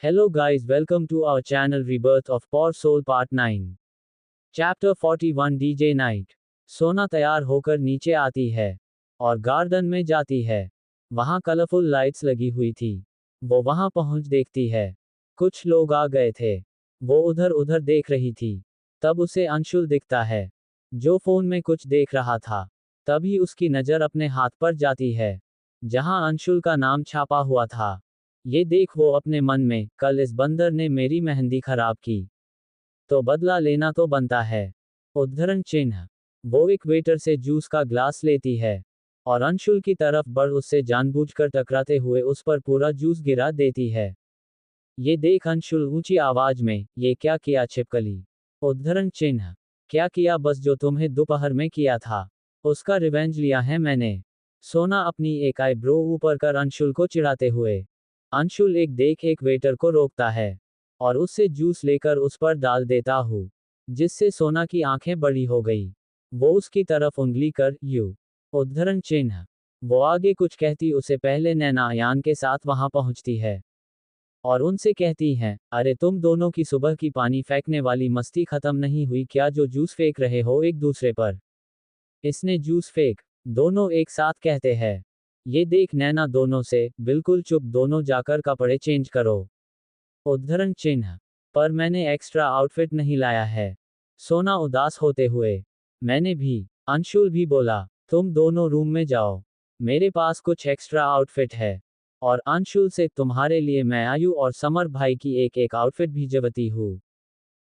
Hello guys, welcome to our channel Rebirth of Poor Soul Part 9. Chapter 41 DJ Night. सोना तैयार होकर नीचे आती है और गार्डन में जाती है। वहां कलरफुल लाइट्स लगी हुई थी। वो वहां पहुंच देखती है। कुछ लोग आ गए थे। वो उधर उधर देख रही थी। तब उसे अंशुल दिखता है, जो फोन में कुछ देख रहा था। तभी उसकी नज़र अपने हाथ पर जाती है, जहां अंशुल का नाम छापा हुआ था। ये देख वो अपने मन में, कल इस बंदर ने मेरी मेहंदी खराब की, तो बदला लेना तो बनता है। उद्धरण चिन्ह। वो एक वेटर से जूस का ग्लास लेती है और अंशुल की तरफ बढ़ उससे जानबूझकर टकराते हुए उस पर पूरा जूस गिरा देती है। ये देख अंशुल ऊंची आवाज में, ये क्या किया छिपकली? उद्धरण चिन्ह। क्या किया? बस जो तुम्हें दोपहर में किया था, उसका रिवेंज लिया है मैंने। सोना अपनी एक आईब्रो ऊपर कर अंशुल को चिढ़ाते हुए। अंशुल एक वेटर को रोकता है और उससे जूस लेकर उस पर डाल देता हूँ, जिससे सोना की आंखें बड़ी हो गई। वो उसकी तरफ उंगली कर यू। उद्धरण चिन्ह। वो आगे कुछ कहती उसे पहले नैना अयान के साथ वहां पहुंचती है और उनसे कहती हैं, अरे तुम दोनों की सुबह की पानी फेंकने वाली मस्ती खत्म नहीं हुई क्या, जो जूस फेंक रहे हो एक दूसरे पर? इसने जूस फेंक। दोनों एक साथ कहते हैं। ये देख नैना दोनों से, बिल्कुल चुप, दोनों जाकर कपड़े चेंज करो। उद्धरण चिन्ह। पर मैंने एक्स्ट्रा आउटफिट नहीं लाया है। सोना उदास होते हुए। मैंने भी। अंशुल भी बोला, तुम दोनों रूम में जाओ, मेरे पास कुछ एक्स्ट्रा आउटफिट है। और अंशुल से, तुम्हारे लिए मैं आयु और समर भाई की एक एक आउटफिट भिजवती हूँ,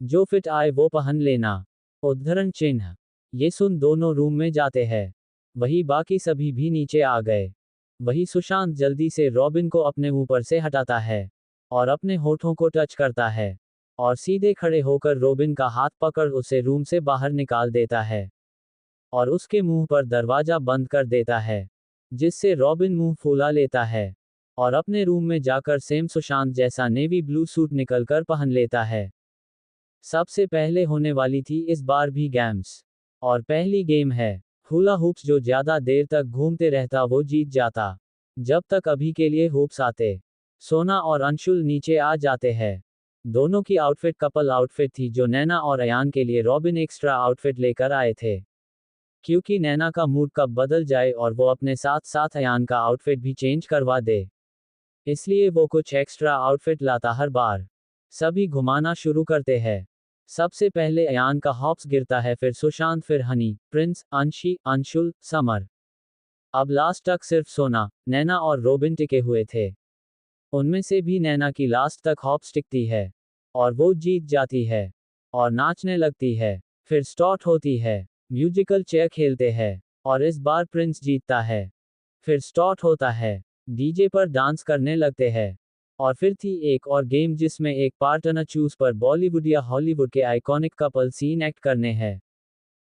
जो फिट आए वो पहन लेना। उद्धरण चिन्ह। ये सुन दोनों रूम में जाते हैं। वही बाकी सभी भी नीचे आ गए। वही सुशांत जल्दी से रॉबिन को अपने ऊपर से हटाता है और अपने होठों को टच करता है और सीधे खड़े होकर रॉबिन का हाथ पकड़ उसे रूम से बाहर निकाल देता है और उसके मुंह पर दरवाजा बंद कर देता है, जिससे रॉबिन मुंह फुला लेता है और अपने रूम में जाकर सेम सुशांत जैसा नेवी ब्लू सूट निकलकर पहन लेता है। सबसे पहले होने वाली थी इस बार भी गेम्स, और पहली गेम है हुला हुप्स। जो ज्यादा देर तक घूमते रहता वो जीत जाता। जब तक अभी के लिए हुप्स आते। सोना और अंशुल नीचे आ जाते हैं। दोनों की आउटफिट कपल आउटफिट थी, जो नैना और अयान के लिए रॉबिन एक्स्ट्रा आउटफिट लेकर आए थे, क्योंकि नैना का मूड कब बदल जाए और वो अपने साथ साथ अयान का आउटफिट भी चेंज करवा दे, इसलिए वो कुछ एक्स्ट्रा आउटफिट लाता हर बार। सभी घुमाना शुरू करते हैं। सबसे पहले अयान का हॉप्स गिरता है, फिर सुशांत, फिर हनी, प्रिंस, अंशी, अंशुल, समर। अब लास्ट तक सिर्फ सोना, नैना और रॉबिन टिके हुए थे। उनमें से भी नैना की लास्ट तक हॉप्स टिकती है और वो जीत जाती है और नाचने लगती है। फिर स्टार्ट होती है। म्यूजिकल चेयर खेलते हैं और इस बार प्रिंस जीतता है। फिर स्टार्ट होता है। डीजे पर डांस करने लगते हैं। और फिर थी एक और गेम, जिसमें एक पार्टनर चूज पर बॉलीवुड या हॉलीवुड के आइकॉनिक कपल सीन एक्ट करने हैं।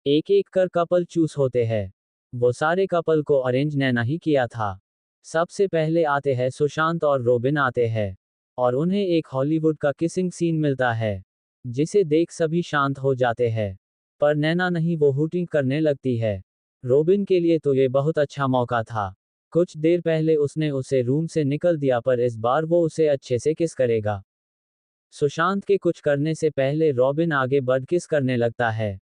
एक एक कर कपल चूज होते हैं। वो सारे कपल को अरेंज नैना ही किया था। सबसे पहले आते हैं सुशांत और रॉबिन आते हैं और उन्हें एक हॉलीवुड का किसिंग सीन मिलता है, जिसे देख सभी शांत हो जाते हैं। पर नैना नहीं, वो हूटिंग करने लगती है। रॉबिन के लिए तो ये बहुत अच्छा मौका था। कुछ देर पहले उसने उसे रूम से निकल दिया, पर इस बार वो उसे अच्छे से किस करेगा। सुशांत के कुछ करने से पहले रॉबिन आगे बढ़ किस करने लगता है।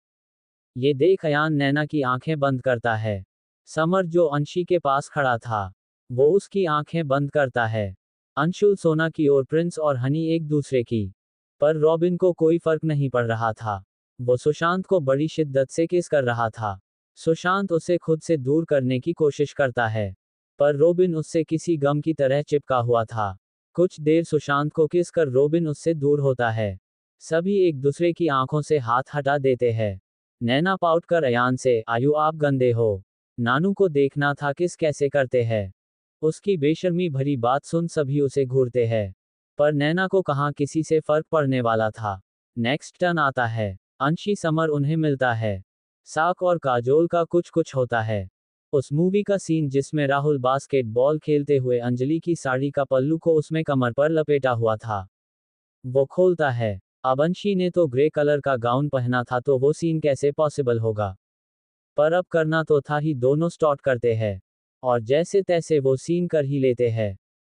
ये देख अयान नैना की आंखें बंद करता है। समर, जो अंशी के पास खड़ा था, वो उसकी आंखें बंद करता है। अंशुल सोना की और प्रिंस और हनी एक दूसरे की। पर रॉबिन को कोई फर्क नहीं पड़ रहा था। वो सुशांत को बड़ी शिद्दत से किस कर रहा था। सुशांत उसे खुद से दूर करने की कोशिश करता है, पर रॉबिन उससे किसी गम की तरह चिपका हुआ था। कुछ देर सुशांत को किस कर रॉबिन उससे दूर होता है। सभी एक दूसरे की आंखों से हाथ हटा देते हैं। नैना पाउट कर अयान से, आयु आप गंदे हो, नानू को देखना था किस कैसे करते हैं। उसकी बेशर्मी भरी बात सुन सभी उसे घूरते हैं, पर नैना को कहाँ किसी से फर्क पड़ने वाला था। नेक्स्ट टर्न आता है। अंशी समर उन्हें मिलता है। साक और काजोल का कुछ कुछ होता है। उस मूवी का सीन जिसमें राहुल बास्केटबॉल खेलते हुए अंजलि की साड़ी का पल्लू को उसमें कमर पर लपेटा हुआ था, वो खोलता है। अब अंशी ने तो ग्रे कलर का गाउन पहना था, तो वो सीन कैसे पॉसिबल होगा। पर अब करना तो था ही। दोनों स्टार्ट करते हैं और जैसे तैसे वो सीन कर ही लेते हैं।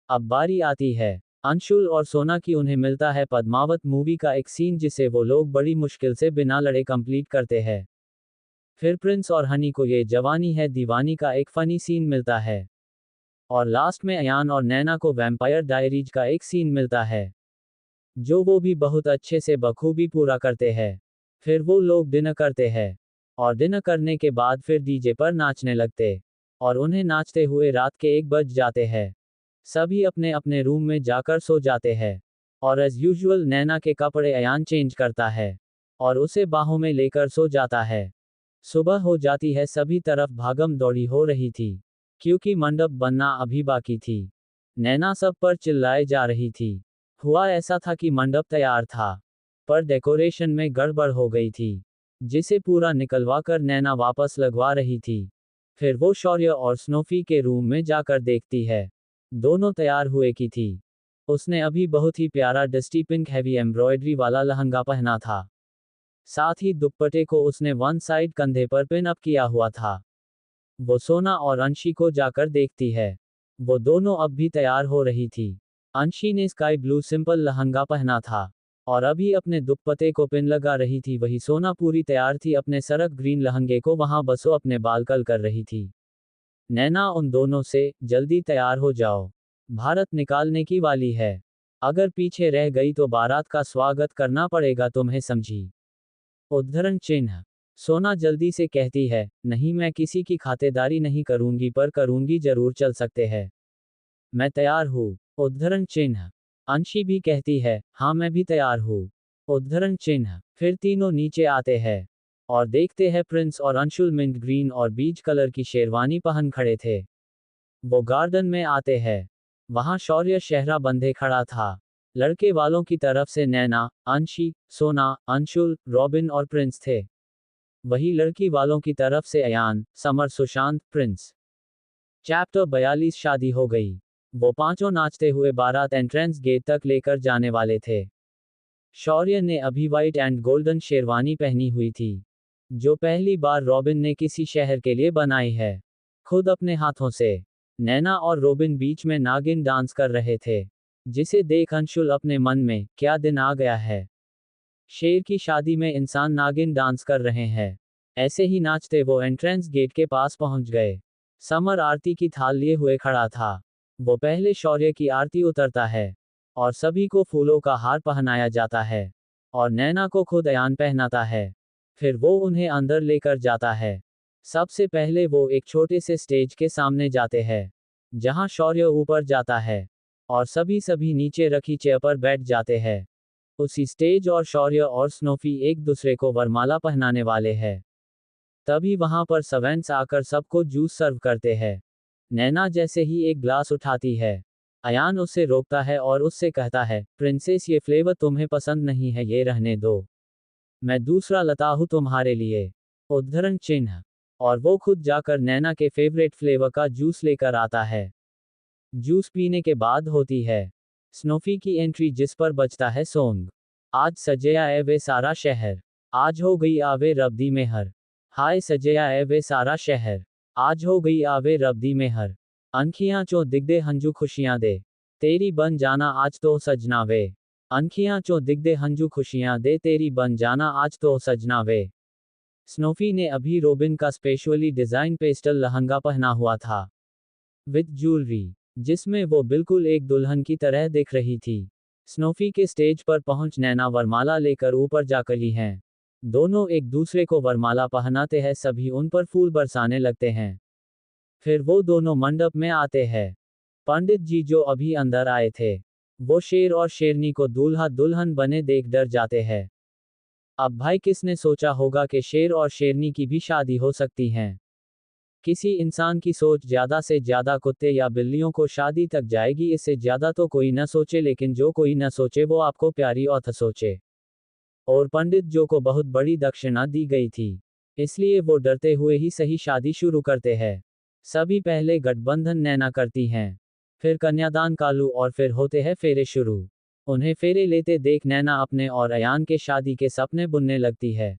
अब बारी आती है अंशुल और सोना की उन्हें मिलता है पद्मावत मूवी का एक सीन जिसे वो लोग बड़ी मुश्किल से बिना लड़े कंप्लीट करते हैं। फिर प्रिंस और हनी को ये जवानी है दीवानी का एक फनी सीन मिलता है। और लास्ट में अयान और नैना को वैम्पायर डायरीज का एक सीन मिलता है, जो वो भी बहुत अच्छे से बखूबी पूरा करते हैं। फिर वो लोग डिनर करते हैं, और डिनर करने के बाद फिर डीजे पर नाचने लगते, और उन्हें नाचते हुए रात के 1 बज जाते हैं। सभी अपने अपने रूम में जाकर सो जाते हैं, और एज यूजुअल नैना के कपड़े अयान चेंज करता है, और उसे बाहों में लेकर सो जाता है। सुबह हो जाती है, सभी तरफ भागम दौड़ी हो रही थी, क्योंकि मंडप बनना अभी बाकी थी। नैना सब पर चिल्लाए जा रही थी। हुआ ऐसा था कि मंडप तैयार था, पर डेकोरेशन में गड़बड़ हो गई थी, जिसे पूरा निकलवा कर नैना वापस लगवा रही थी। फिर वो शौर्य और स्नोफी के रूम में जाकर देखती है। दोनों तैयार हुए की थी। उसने अभी बहुत ही प्यारा डस्टी पिंक हैवी एम्ब्रॉयडरी वाला लहंगा पहना था। साथ ही दुपट्टे को उसने वन साइड कंधे पर पिन अप किया हुआ था। वो सोना और अंशी को जाकर देखती है। वो दोनों अब भी तैयार हो रही थी। अंशी ने स्काई ब्लू सिंपल लहंगा पहना था, और अभी अपने दुपट्टे को पिन लगा रही थी। वही सोना पूरी तैयार थी, अपने सरक ग्रीन लहंगे को वहां बसो अपने बाल कल कर रही थी। नैना उन दोनों से, जल्दी तैयार हो जाओ, भारत निकालने की वाली है। अगर पीछे रह गई तो बारात का स्वागत करना पड़ेगा तुम्हें, समझी। उद्धरण चिन्ह। सोना जल्दी से कहती है, नहीं मैं किसी की खातेदारी नहीं करूंगी, पर करूंगी जरूर, चल सकते हैं। मैं तैयार हूँ। उद्धरण चिन्ह। अंशी भी कहती है, हाँ मैं भी तैयार हूँ। उद्धरण चिन्ह। फिर तीनों नीचे आते हैं, और देखते हैं प्रिंस और अंशुल मिंट ग्रीन और बीज कलर की शेरवानी पहन खड़े थे। वो गार्डन में आते हैं। वहां शौर्य शहरा बंधे खड़ा था। लड़के वालों की तरफ से नैना, अंशी, सोना, अंशुल, रॉबिन और प्रिंस थे। वही लड़की वालों की तरफ से अयान, समर, सुशांत, प्रिंस। चैप्टर 42 शादी हो गई। वो पांचों नाचते हुए बारात एंट्रेंस गेट तक लेकर जाने वाले थे। शौर्य ने अभी व्हाइट एंड गोल्डन शेरवानी पहनी हुई थी, जो पहली बार रॉबिन ने किसी शहर के लिए बनाई है, खुद अपने हाथों से। नैना और रॉबिन बीच में नागिन डांस कर रहे थे, जिसे देख अंशुल अपने मन में, क्या दिन आ गया है। शेर की शादी में इंसान नागिन डांस कर रहे हैं। ऐसे ही नाचते वो एंट्रेंस गेट के पास पहुंच गए। समर आरती की थाल लिए हुए खड़ा था। वो पहले शौर्य की आरती उतरता है, और सभी को फूलों का हार पहनाया जाता है, और नैना को खुद अयान पहनाता है। फिर वो उन्हें अंदर लेकर जाता है। सबसे पहले वो एक छोटे से स्टेज के सामने जाते हैं, जहां शौर्य ऊपर जाता है, और सभी नीचे रखी चेयर पर बैठ जाते हैं। उसी स्टेज और शौर्य और स्नोफी एक दूसरे को वरमाला पहनाने वाले हैं। तभी वहां पर सवेंस आकर सबको जूस सर्व करते हैं। नैना जैसे ही एक ग्लास उठाती है, अयान उसे रोकता है और उससे कहता है, प्रिंसेस ये फ्लेवर तुम्हें पसंद नहीं है, ये रहने दो, मैं दूसरा लाता हूं तुम्हारे लिए। उद्धरण चिन्ह। और वो खुद जाकर नैना के फेवरेट फ्लेवर का जूस लेकर आता है। जूस पीने के बाद होती है स्नोफी की एंट्री, जिस पर बजता है सॉन्ग, आज सजया ए वे सारा शहर, आज हो गई आवे रब्दी मेहर। हाय सजया ए वे सारा शहर, आज हो गई आवे रब्दी मेहर। अनखियां चो दिगदे हंजू खुशियां दे, तेरी बन जाना आज तो सजना वे। अनखियां चो दिगदे हंजू खुशियां दे, तेरी बन जाना आज तो सजना वे। स्नोफी ने अभी रॉबिन का स्पेशली डिजाइन पेस्टल लहंगा पहना हुआ था, विद ज्वेलरी, जिसमें वो बिल्कुल एक दुल्हन की तरह दिख रही थी। स्नोफी के स्टेज पर पहुंच नैना वरमाला लेकर ऊपर जाकर ही हैं। दोनों एक दूसरे को वरमाला पहनाते हैं, सभी उन पर फूल बरसाने लगते हैं। फिर वो दोनों मंडप में आते हैं। पंडित जी जो अभी अंदर आए थे, वो शेर और शेरनी को दूल्हा दुल्हन बने देख डर जाते हैं। अब भाई किसने सोचा होगा कि शेर और शेरनी की भी शादी हो सकती है। किसी इंसान की सोच ज्यादा से ज्यादा कुत्ते या बिल्लियों को शादी तक जाएगी, इससे ज्यादा तो कोई न सोचे, लेकिन जो कोई न सोचे वो आपको प्यारी औरत सोचे। और पंडित जो को बहुत बड़ी दक्षिणा दी गई थी, इसलिए वो डरते हुए ही सही शादी शुरू करते हैं। सभी पहले गठबंधन नैना करती हैं, फिर कन्यादान कालू, और फिर होते हैं फेरे शुरू। उन्हें फेरे लेते देख नैना अपने और अयान के शादी के सपने बुनने लगती है।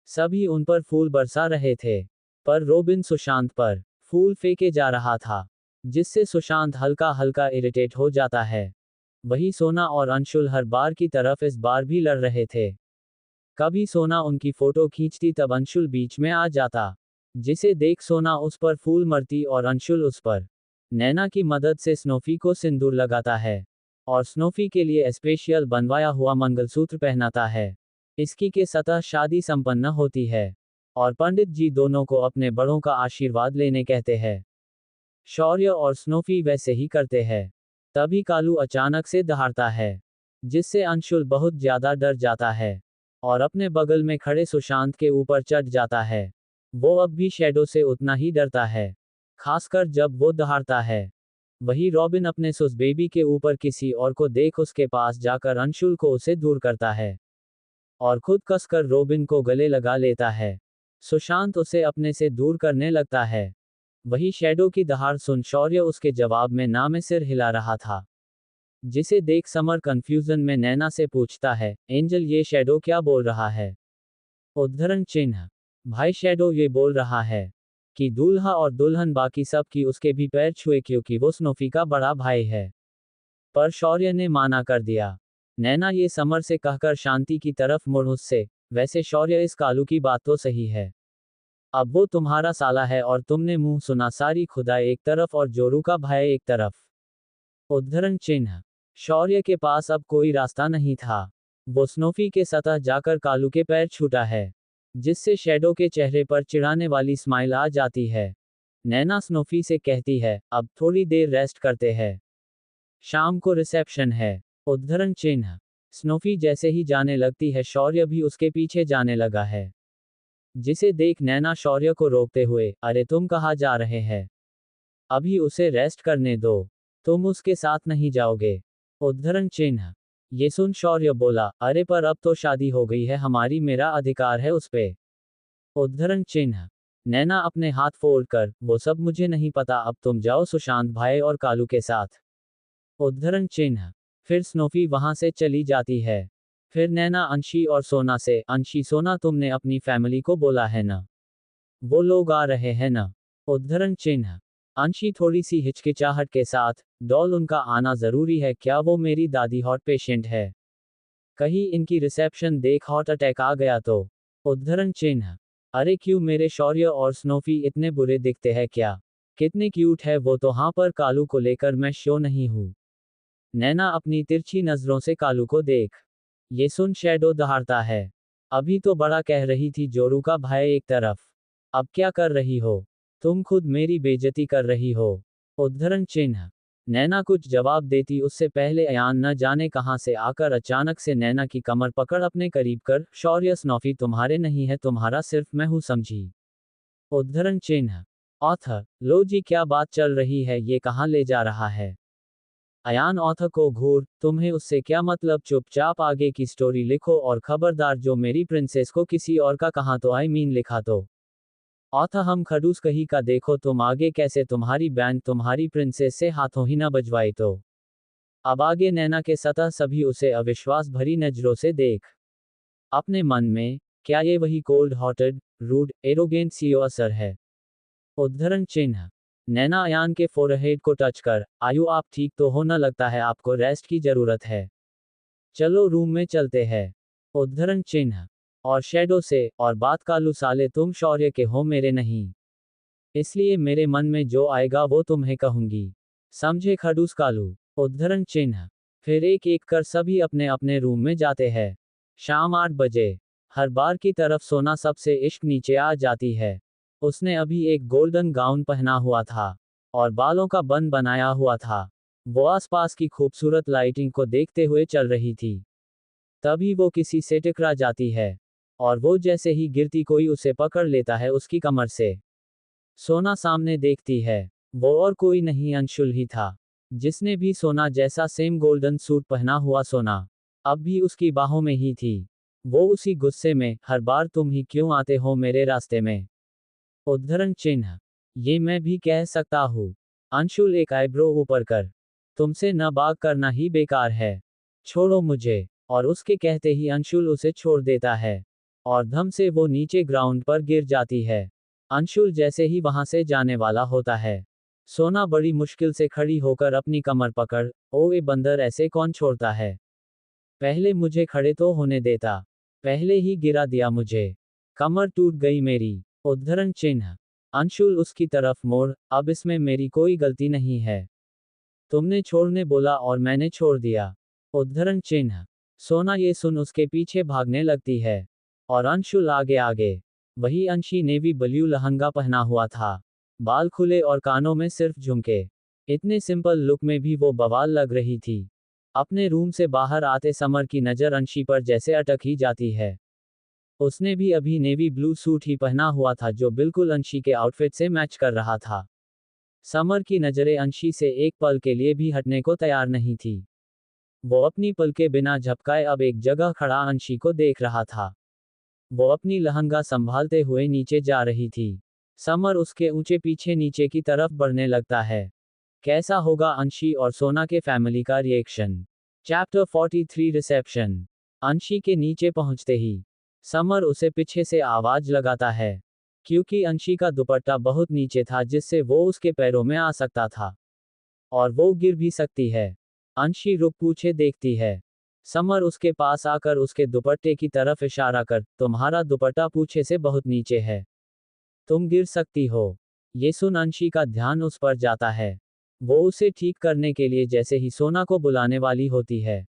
सभी उन पर फूल बरसा रहे थे, पर रॉबिन सुशांत पर फूल फेंके जा रहा था, जिससे सुशांत हल्का हल्का इरिटेट हो जाता है। वही सोना और अंशुल हर बार की तरफ इस बार भी लड़ रहे थे। कभी सोना उनकी फोटो खींचती तब अंशुल बीच में आ जाता, जिसे देख सोना उस पर फूल मरती और अंशुल उस पर नैना की मदद से स्नोफी को सिंदूर लगाता है और स्नोफी के लिए स्पेशल बनवाया हुआ मंगलसूत्र पहनाता है। इसकी के सतह शादी संपन्न होती है और पंडित जी दोनों को अपने बड़ों का आशीर्वाद लेने कहते हैं। शौर्य और स्नोफी वैसे ही करते हैं। तभी कालू अचानक से दहाड़ता है, जिससे अंशुल बहुत ज्यादा डर जाता है और अपने बगल में खड़े सुशांत के ऊपर चढ़ जाता है। वो अब भी शैडो से उतना ही डरता है, खासकर जब वो दहाड़ता है। वही रॉबिन अपने सुस बेबी के ऊपर किसी और को देख उसके पास जाकर अंशुल को उसे दूर करता है और खुद कसकर रॉबिन को गले लगा लेता है। सुशांत उसे अपने से दूर करने लगता है। वही शैडो की दहाड़ सुन शौर्य उसके जवाब में ना में सिर हिला रहा था, जिसे देख समर कंफ्यूजन में नैना से पूछता है, एंजल ये शैडो क्या बोल रहा है? उद्धरण चिन्ह। भाई शैडो ये बोल रहा है कि दूल्हा और दुल्हन बाकी सब की उसके भी पैर छुए क्योंकि वो स्नोफी का बड़ा भाई है। पर शौर्य ने माना कर दिया। नैना ये समर से कहकर शांति की तरफ मुड़ उससे, वैसे शौर्य इस कालू की बात तो सही है। अब वो तुम्हारा साला है और तुमने मुंह सुना सारी खुदाई एक तरफ और जोरू का भाई एक तरफ। उद्धरण चिन्ह। शौर्य के पास अब कोई रास्ता नहीं था। वो स्नोफी के सतह जाकर कालू के पैर छूटा है, जिससे शैडो के चेहरे पर चिढ़ाने वाली स्माइल आ जाती है। नैना स्नोफी से कहती है, अब थोड़ी देर रेस्ट करते हैं, शाम को रिसेप्शन है। उद्धरण चिन्ह। स्नोफी जैसे ही जाने लगती है शौर्य भी उसके पीछे जाने लगा है, जिसे देख नैना शौर्य को रोकते हुए, अरे तुम कहाँ जा रहे हैं? अभी उसे रेस्ट करने दो, तुम उसके साथ नहीं जाओगे। उद्धरण चिन्ह। ये सुन शौर्य बोला, अरे पर अब तो शादी हो गई है हमारी, मेरा अधिकार है उस पे। उद्धरण चिन्ह। नैना अपने हाथ फोड़कर, वो सब मुझे नहीं पता, अब तुम जाओ सुशांत भाई और कालू के साथ। उद्धरण चिन्ह। फिर स्नोफी वहां से चली जाती है। फिर नैना अंशी और सोना से, अंशी सोना तुमने अपनी फैमिली को बोला है ना? वो लोग आ रहे हैं ना? उद्धरण चिन्ह। अंशी थोड़ी सी हिचकिचाहट के साथ, डॉल उनका आना जरूरी है क्या? वो मेरी दादी हॉट पेशेंट है, कहीं इनकी रिसेप्शन देख हॉट अटैक आ गया तो? उद्धरण चिन्ह। अरे क्यों, मेरे शौर्य और स्नोफी इतने बुरे दिखते हैं क्या? कितने क्यूट है वो तो। हाँ पर कालू को लेकर मैं श्योर नहीं हूँ। नैना अपनी तिरछी नजरों से कालू को देख। ये सुन शैडो दहाड़ता है, अभी तो बड़ा कह रही थी जोरू का भाई एक तरफ, अब क्या कर रही हो? तुम खुद मेरी बेइज्जती कर रही हो। उद्धरण चिन्ह। नैना कुछ जवाब देती उससे पहले अयान न जाने कहां से आकर अचानक से नैना की कमर पकड़ अपने करीब कर, शौर्य स्नोफी तुम्हारे नहीं है, तुम्हारा सिर्फ मैं हूं, समझी? उद्धरण चिन्ह। ऑथर, लो जी क्या बात चल रही है, ये कहां ले जा रहा है? अयान ऑथर को घूर, तुम्हें उससे क्या मतलब, चुपचाप आगे की स्टोरी लिखो और खबरदार जो मेरी प्रिंसेस को किसी और का कहा तो आई मीन लिखा तो। ऑथर हम खडूस कहीं का, देखो तुम आगे कैसे तुम्हारी बैंड तुम्हारी प्रिंसेस से हाथों ही न बजवाई तो। अब आगे नैना के सतह सभी उसे अविश्वास भरी नजरों से देख अपने मन में, क्या ये वही कोल्ड हॉटेड, रूड, एरोगेंट सीओ असर है? उद्धरण चिन्ह। नैना अयान के फोरहेड को टच कर, आयु आप ठीक तो हो न, लगता है आपको रेस्ट की जरूरत है, चलो रूम में चलते हैं। उद्धरण चिन्ह। और शैडो से, और बात कालू साले तुम शौर्य के हो मेरे नहीं, इसलिए मेरे मन में जो आएगा वो तुम्हें कहूंगी, समझे खडूस कालू? उद्धरण चिन्ह। फिर एक एक कर सभी अपने अपने रूम में जाते हैं। शाम 8 बजे। हर बार की तरफ सोना सबसे इश्क नीचे आ जाती है। उसने अभी एक गोल्डन गाउन पहना हुआ था और बालों का बन बनाया हुआ था। वो आसपास की खूबसूरत लाइटिंग को देखते हुए चल रही थी। तभी वो किसी से टकरा जाती है और वो जैसे ही गिरती कोई उसे पकड़ लेता है उसकी कमर से। सोना सामने देखती है, वो और कोई नहीं अंशुल ही था, जिसने भी सोना जैसा सेम गोल्डन सूट पहना हुआ सोना अब भी उसकी बाहों में ही थी। वो उसी गुस्से में, हर बार तुम ही क्यों आते हो मेरे रास्ते में? उद्धरण चिन्ह। ये मैं भी कह सकता हूँ। अंशुल एक आईब्रो ऊपर कर, तुमसे न बात करना ही बेकार है, छोड़ो मुझे। और उसके कहते ही अंशुल उसे छोड़ देता है और धम से वो नीचे ग्राउंड पर गिर जाती है। अंशुल जैसे ही वहां से जाने वाला होता है, सोना बड़ी मुश्किल से खड़ी होकर अपनी कमर पकड़, ओए बंदर ऐसे कौन छोड़ता है? पहले मुझे खड़े तो होने देता। पहले ही गिरा दिया मुझे। कमर टूट गई मेरी। उद्धरण चिन्ह। अंशुल उसकी तरफ मोड़, अब इसमें मेरी कोई गलती नहीं है। तुमने छोड़ने बोला और मैंने छोड़ दिया। उद्धरण चिन्ह। सोना ये सुन उसके पीछे भागने लगती है। और अंशुल आगे आगे। वही अंशी नेवी ब्लू लहंगा पहना हुआ था। बाल खुले और कानों में सिर्फ झुमके। इतने सिंपल लुक में भी वो बवाल लग रही थी। अपने रूम से बाहर आते समर की नज़र अंशी पर जैसे अटक ही जाती है। उसने भी अभी नेवी ब्लू सूट ही पहना हुआ था जो बिल्कुल अंशी के आउटफिट से मैच कर रहा था। समर की नज़रें अंशी से एक पल के लिए भी हटने को तैयार नहीं थी। वो अपनी पलके बिना झपकाए अब एक जगह खड़ा अंशी को देख रहा था। वो अपनी लहंगा संभालते हुए नीचे जा रही थी। समर उसके ऊंचे पीछे नीचे की तरफ बढ़ने लगता है। कैसा होगा अंशी और सोना के फैमिली का रिएक्शन? Chapter 43 reception. अंशी के नीचे पहुंचते ही समर उसे पीछे से आवाज लगाता है। क्योंकि अंशी का दुपट्टा बहुत नीचे था जिससे वो उसके पैरों में आ सकता था। और वो गिर भी सकती है। अंशी रुक पूछे देखती है। समर उसके पास आकर उसके दुपट्टे की तरफ इशारा कर, तुम्हारा दुपट्टा पूछे से बहुत नीचे है। तुम गिर सकती हो। ये सुन अंशी का ध्यान उस पर जाता है। वो उसे ठीक करने के लिए जैसे ही सोना को बुलाने वाली होती है।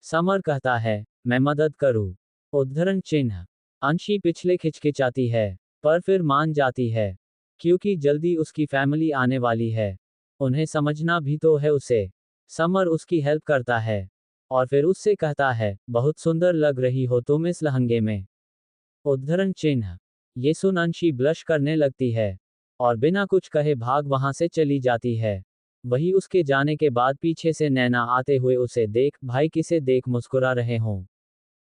समर कहता है, मैं मदद करूं? उद्धरण चिन्ह। अंशी पिछले खिचखिचाती है, पर फिर मान जाती है। क्योंकि जल्दी उसकी फैमिली आने वाली है। उन्हें समझना भी तो है उसे। समर उसकी हेल्प करता है। और फिर उससे कहता है, बहुत सुंदर लग रही हो तुम इस लहंगे में। उद्धरण चिन्ह। ये सुन अंशी ब्लश करने लगती है। और बिना कुछ कहे भाग वहां से चली जाती है। वही उसके जाने के बाद पीछे से नैना आते हुए उसे देख, भाई किसे देख मुस्कुरा रहे हों।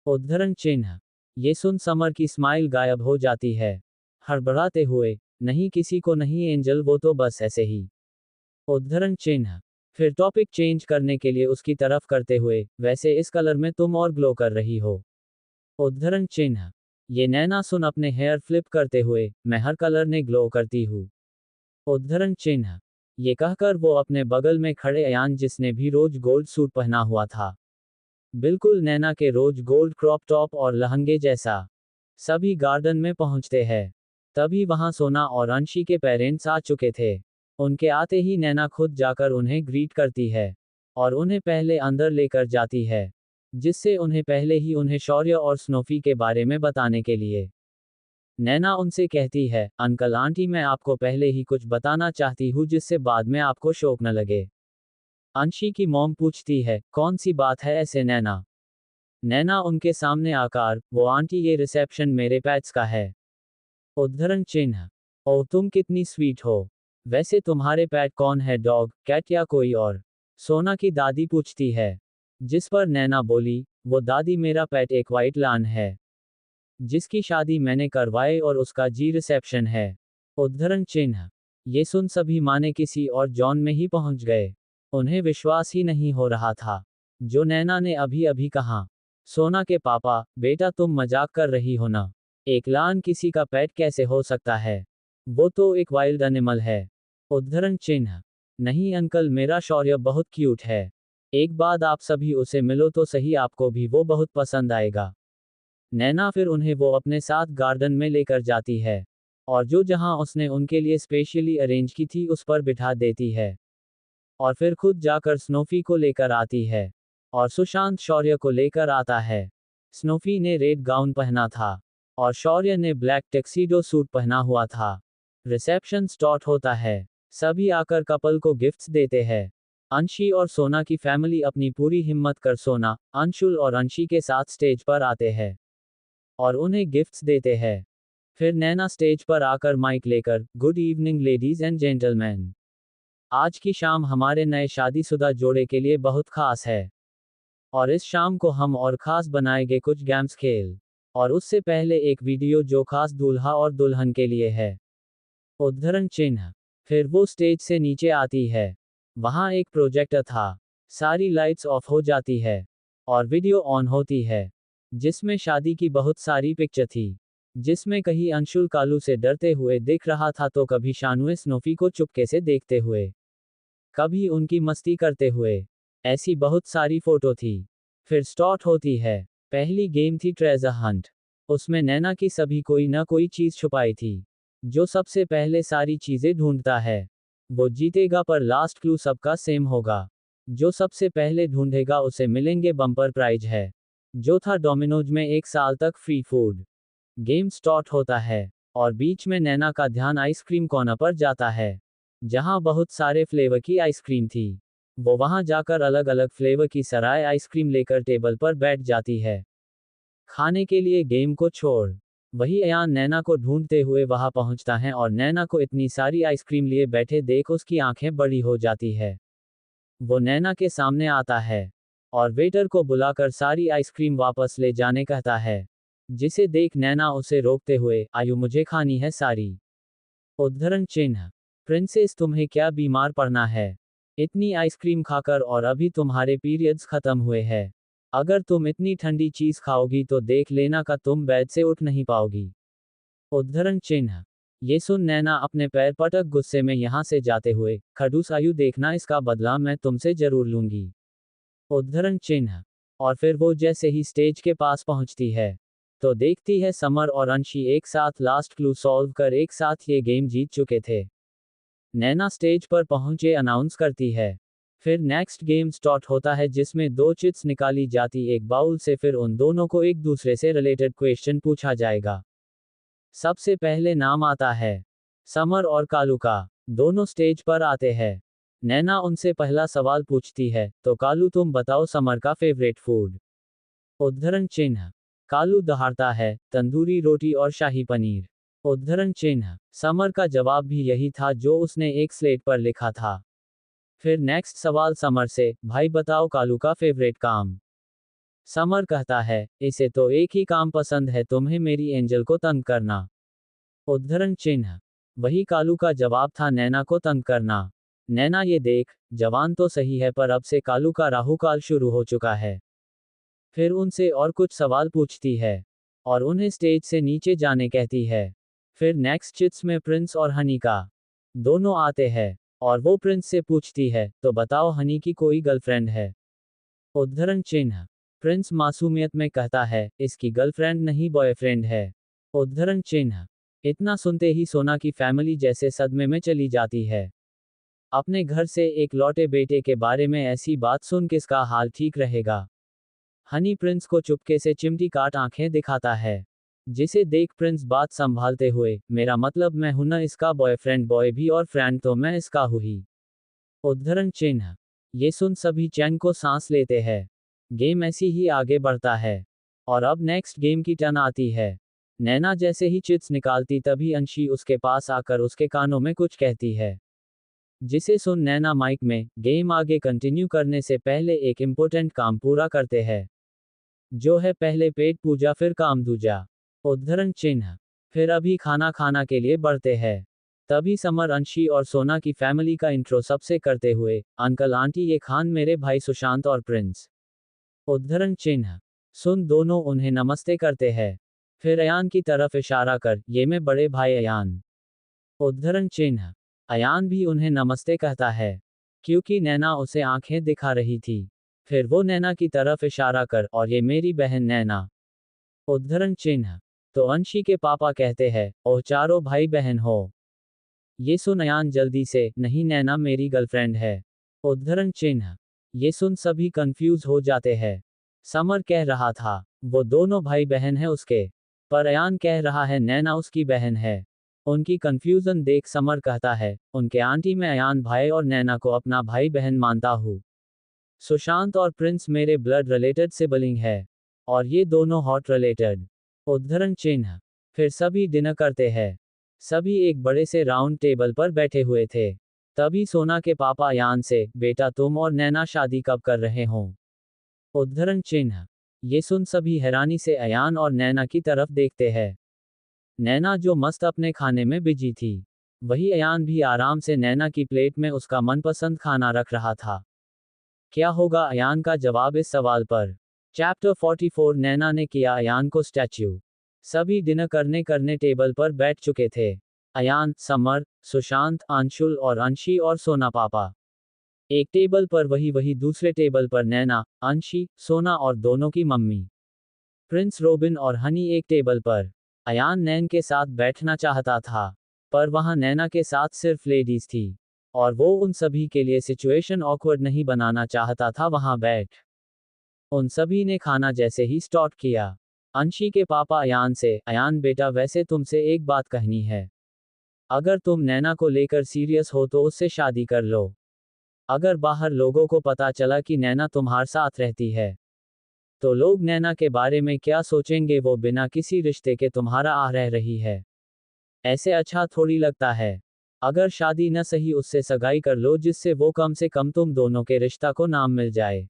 उद्धरण चिन्ह। ये सुन समर की स्माइल गायब हो जाती है। हड़बड़ाते हुए, नहीं किसी को नहीं एंजल, वो तो बस ऐसे ही। उद्धरण चिन्ह। फिर टॉपिक चेंज करने के लिए उसकी तरफ करते हुए, वैसे इस कलर में तुम और ग्लो कर रही हो। उद्धरण चिन्ह। ये नैना सुन अपने हेयर फ्लिप करते हुए, मैं हर कलर ने ग्लो करती हूँ। उद्धरण चिन्ह। ये कहकर वो अपने बगल में खड़े अयान जिसने भी रोज गोल्ड सूट पहना हुआ था, बिल्कुल नैना के रोज गोल्ड क्रॉप टॉप और लहंगे जैसा, सभी गार्डन में पहुंचते हैं। तभी वहां सोना और अंशी के पेरेंट्स आ चुके थे। उनके आते ही नैना खुद जाकर उन्हें ग्रीट करती है। और उन्हें पहले अंदर लेकर जाती है। जिससे उन्हें पहले ही उन्हें शौर्य और स्नोफी के बारे में बताने के लिए। नैना उनसे कहती है, अंकल आंटी मैं आपको पहले ही कुछ बताना चाहती हूँ जिससे बाद में आपको शौक न लगे। अंशी की मॉम पूछती है, कौन सी बात है ऐसे नैना? नैना उनके सामने आकर, वो आंटी ये रिसेप्शन मेरे पेट्स का है। उद्धरण चिन्ह। ओह तुम कितनी स्वीट हो। वैसे तुम्हारे पेट कौन है, डॉग, कैट या कोई और? सोना की दादी पूछती है। जिस पर नैना बोली, वो दादी मेरा पेट एक वाइट लान है। जिसकी शादी मैंने करवाई और उसका जी रिसेप्शन है। उद्धरण चिन्ह। ये सुन सभी माने किसी और जॉन में ही पहुंच गए। उन्हें विश्वास ही नहीं हो रहा था। जो नैना ने अभी अभी कहा। सोना के पापा, बेटा तुम मजाक कर रही हो ना? एक लान किसी का पेट कैसे हो सकता है? वो तो एक वाइल्ड एनिमल है। उद्धरण चिन्ह। नहीं अंकल मेरा शौर्य बहुत क्यूट है। एक बार आप सभी उसे मिलो तो सही, आपको भी वो बहुत पसंद आएगा। नैना फिर उन्हें वो अपने साथ गार्डन में लेकर जाती है। और जो जहां उसने उनके लिए स्पेशली अरेंज की थी उस पर बिठा देती है। और फिर खुद जाकर स्नोफी को लेकर आती है। और सुशांत शौर्य को लेकर आता है। स्नोफी ने रेड गाउन पहना था। और शौर्य ने ब्लैक टक्सीडो सूट पहना हुआ था। रिसेप्शन स्टार्ट होता है। सभी आकर कपल को गिफ्ट्स देते हैं। अंशी और सोना की फैमिली अपनी पूरी हिम्मत कर सोना, अंशुल और अंशी के साथ स्टेज पर आते हैं। और उन्हें गिफ्ट्स देते हैं। फिर नैना स्टेज पर आकर माइक लेकर, good evening ladies and gentleman. आज की शाम हमारे नए शादीशुदा जोड़े के लिए बहुत खास है। और इस शाम को हम और खास बनाएंगे कुछ गेम्स खेल। और उससे पहले एक वीडियो जो खास दूल्हा और दुल्हन के लिए है। उद्धरण चिन्ह। फिर वो स्टेज से नीचे आती है। वहां एक प्रोजेक्टर था। सारी लाइट्स ऑफ हो जाती है। और वीडियो ऑन होती है। जिसमें शादी की बहुत सारी पिक्चर थी। जिसमें कहीं अंशुल कालू से डरते हुए दिख रहा था तो कभी शानुए स्नोफी को चुपके से देखते हुए, कभी उनकी मस्ती करते हुए। ऐसी बहुत सारी फोटो थी। फिर स्टार्ट होती है। पहली गेम थी ट्रेजर हंट। उसमें नैना की सभी कोई न कोई चीज छुपाई थी। जो सबसे पहले सारी चीजें ढूंढता है वो जीतेगा, पर लास्ट क्लू सबका सेम होगा। जो सबसे पहले ढूंढेगा उसे मिलेंगे बम्पर प्राइज है, जो था डोमिनोज में 1 साल तक फ्री फूड। गेम स्टार्ट होता है और बीच में नैना का ध्यान आइसक्रीम कॉर्नर पर जाता है, जहां बहुत सारे फ्लेवर की आइसक्रीम थी। वो वहां जाकर अलग अलग फ्लेवर की सराय आइसक्रीम लेकर टेबल पर बैठ जाती है खाने के लिए। गेम को छोड़ वही अयान नैना को ढूंढते हुए वहां पहुंचता है और नैना को इतनी सारी आइसक्रीम लिए बैठे देख उसकी आंखें बड़ी हो जाती है। वो नैना के सामने आता है और वेटर को बुलाकर सारी आइसक्रीम वापस ले जाने कहता है, जिसे देख नैना उसे रोकते हुए, आयु मुझे खानी है सारी। उद्धरण चिन्ह। प्रिंसेस तुम्हें क्या बीमार पड़ना है इतनी आइसक्रीम खाकर, और अभी तुम्हारे पीरियड्स खत्म हुए हैं। अगर तुम इतनी ठंडी चीज खाओगी तो देख लेना का तुम बेड से उठ नहीं पाओगी। उद्धरण चिन्ह। ये सुन नैना अपने पैर पटक गुस्से में यहां से जाते हुए, खड़ूस आयु देखना इसका बदला मैं तुमसे जरूर लूंगी। उद्धरण चिन्ह। और फिर वो जैसे ही स्टेज के पास पहुंचती है तो देखती है समर और अंशी एक साथ लास्ट क्लू सॉल्व कर एक साथ ये गेम जीत चुके थे। नैना स्टेज पर पहुंचे अनाउंस करती है। फिर नेक्स्ट गेम स्टार्ट होता है जिसमें 2 चिट्स निकाली जाती एक बाउल से, फिर उन दोनों को एक दूसरे से रिलेटेड क्वेश्चन पूछा जाएगा। सबसे पहले नाम आता है समर और कालू का। दोनों स्टेज पर आते हैं। नैना उनसे पहला सवाल पूछती है, तो कालू तुम बताओ समर का फेवरेट फूड। उद्धरण चिन्ह। कालू दहाड़ता है, तंदूरी रोटी और शाही पनीर। उद्धरण चिन्ह। समर का जवाब भी यही था जो उसने एक स्लेट पर लिखा था। फिर नेक्स्ट सवाल समर से, भाई बताओ कालू का फेवरेट काम। समर कहता है, इसे तो एक ही काम पसंद है, तुम्हें मेरी एंजल को तंग करना। उद्धरण चिन्ह। वही कालू का जवाब था, नैना को तंग करना। नैना ये देख, जवान तो सही है पर अब से कालू का राहुकाल शुरू हो चुका है। फिर उनसे और कुछ सवाल पूछती है और उन्हें स्टेज से नीचे जाने कहती है। फिर नेक्स्ट चिट्स में प्रिंस और हनी का दोनों आते हैं और वो प्रिंस से पूछती है, तो बताओ हनी की कोई गर्लफ्रेंड है। उद्धरण चिन्ह। प्रिंस मासूमियत में कहता है, इसकी गर्लफ्रेंड नहीं बॉयफ्रेंड है। उद्धरण चिन्ह। इतना सुनते ही सोना की फैमिली जैसे सदमे में चली जाती है। अपने घर से एक लौटे बेटे के बारे में ऐसी बात सुन किसका हाल ठीक रहेगा। हनी प्रिंस को चुपके से चिमटी काट आंखें दिखाता है, जिसे देख प्रिंस बात संभालते हुए, मेरा मतलब मैं हूं ना इसका बॉयफ्रेंड, बॉय भी और फ्रेंड तो मैं इसका हूं ही। उद्धरण चिन्ह। ये सुन सभी चैन को सांस लेते हैं। गेम ऐसी ही आगे बढ़ता है और अब नेक्स्ट गेम की टर्न आती है। नैना जैसे ही चिट्स निकालती तभी अंशी उसके पास आकर उसके कानों में कुछ कहती है, जिसे सुन नैना माइक में, गेम आगे कंटिन्यू करने से पहले एक इम्पोर्टेंट काम पूरा करते हैं, जो है पहले पेट पूजा फिर काम दूजा। उद्धरण चिन्ह। फिर अभी खाना खाना के लिए बढ़ते हैं। तभी समर अंशी और सोना की फैमिली का इंट्रो सबसे करते हुए, अंकल आंटी ये खान मेरे भाई सुशांत और प्रिंस। उद्धरण चिन्ह। सुन दोनों उन्हें नमस्ते करते हैं। फिर अयान की तरफ इशारा कर, ये मैं बड़े भाई अयान। उद्धरण चिन्ह। अयान भी उन्हें नमस्ते कहता है, क्योंकि नैना उसे आंखें दिखा रही थी। फिर वो नैना की तरफ इशारा कर, और ये मेरी बहन नैना। उद्धरण चिन्ह। तो अंशी के पापा कहते हैं, ओह चारों भाई बहन हो। ये सुन अयान जल्दी से, नहीं नैना मेरी गर्लफ्रेंड है। उद्धरण चिन्ह। ये सुन सभी कंफ्यूज हो जाते हैं। समर कह रहा था वो दोनों भाई बहन है उसके, पर अयान कह रहा है नैना उसकी बहन है। उनकी कंफ्यूजन देख समर कहता है, उनके आंटी में अयान भाई और नैना को अपना भाई बहन मानता हूँ। सुशांत और प्रिंस मेरे ब्लड रिलेटेड सिबलिंग है और ये दोनों हॉट रिलेटेड। उद्धरण चिन्ह। फिर सभी डिनर करते हैं। सभी एक बड़े से राउंड टेबल पर बैठे हुए थे। तभी सोना के पापा अयान से, बेटा तुम और नैना शादी कब कर रहे हो। उद्धरण चिन्ह। ये सुन सभी हैरानी से अयान और नैना की तरफ देखते हैं। नैना जो मस्त अपने खाने में बिजी थी, वही अयान भी आराम से नैना की प्लेट में उसका मनपसंद खाना रख रहा था। क्या होगा अयान का जवाब इस सवाल पर। चैप्टर 44 नैना ने किया अयान को स्टैच्यू। सभी डिनर करने करने टेबल पर बैठ चुके थे। अयान, समर, सुशांत, अंशुल और अंशी और सोना पापा। एक टेबल पर वही दूसरे टेबल पर नैना, अंशी, सोना और दोनों की मम्मी। प्रिंस रोबिन और हनी एक टेबल पर। अयान नैन के साथ बैठना चाहता था, पर वहां नैना के साथ सिर्फ लेडीज थी, और वो उन सभी के लिए सिचुएशन ऑकवर्ड नहीं बनाना चाहता था वहां बैठ। उन सभी ने खाना जैसे ही स्टार्ट किया, अंशी के पापा अयान से, अयान बेटा वैसे तुमसे एक बात कहनी है। अगर तुम नैना को लेकर सीरियस हो तो उससे शादी कर लो। अगर बाहर लोगों को पता चला कि नैना तुम्हारे साथ रहती है, तो लोग नैना के बारे में क्या सोचेंगे, वो बिना किसी रिश्ते के तुम्हारा रह रही है। ऐसे अच्छा थोड़ी लगता है। अगर शादी न सही उससे सगाई कर लो, जिससे वो कम से कम तुम दोनों के रिश्ता को नाम मिल जाए।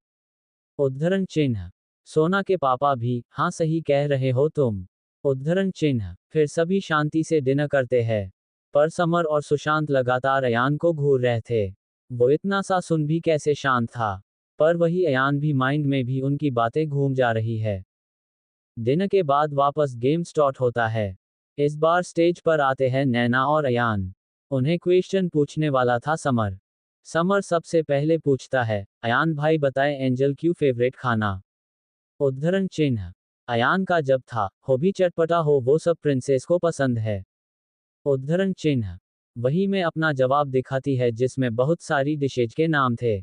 उद्धरण चिन्ह। सोना के पापा भी, हाँ सही कह रहे हो तुम। उद्धरण चिन्ह। फिर सभी शांति से डिनर करते हैं, पर समर और सुशांत लगातार अयान को घूर रहे थे। वो इतना सा सुन भी कैसे शांत था, पर वही अयान भी माइंड में भी उनकी बातें घूम जा रही है। डिनर के बाद वापस गेम स्टार्ट होता है। इस बार स्टेज पर आते हैं नैना और अयान। उन्हें क्वेश्चन पूछने वाला था समर। समर सबसे पहले पूछता है, अयान भाई बताएं एंजल क्यों फेवरेट खाना। उद्धरण चिन्ह। अयान का जब था, हो भी चटपटा हो, वो सब प्रिंसेस को पसंद है। उद्धरण चिन्ह। वही में अपना जवाब दिखाती है, जिसमें बहुत सारी डिशेज के नाम थे।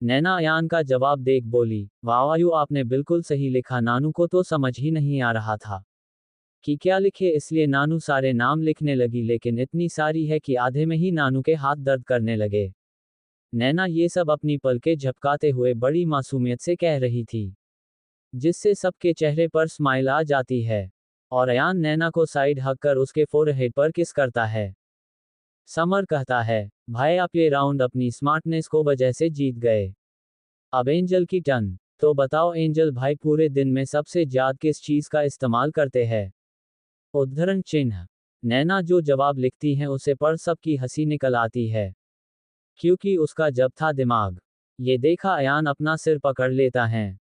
नैना अयान का जवाब देख बोली, वाह आयु आपने बिल्कुल सही लिखा, नानू को तो समझ ही नहीं आ रहा था कि क्या लिखे, इसलिए नानू सारे नाम लिखने लगी, लेकिन इतनी सारी है कि आधे में ही नानू के हाथ दर्द करने लगे। नैना ये सब अपनी पलकें झपकाते हुए बड़ी मासूमियत से कह रही थी, जिससे सबके चेहरे पर स्माइल आ जाती है। और अयान नैना को साइड हक कर उसके फोरहेड पर किस करता है। समर कहता है, भाई आप ये राउंड अपनी स्मार्टनेस को वजह से जीत गए। अब एंजल की टर्न। तो बताओ एंजल भाई पूरे दिन में सबसे ज्यादा किस चीज का इस्तेमाल करते हैं। उद्धरण चिन्ह। नैना जो जवाब लिखती हैं उसे पढ़ सबकी हंसी निकल आती है, क्योंकि उसका जब था दिमाग। ये देखा अयान अपना सिर पकड़ लेता है।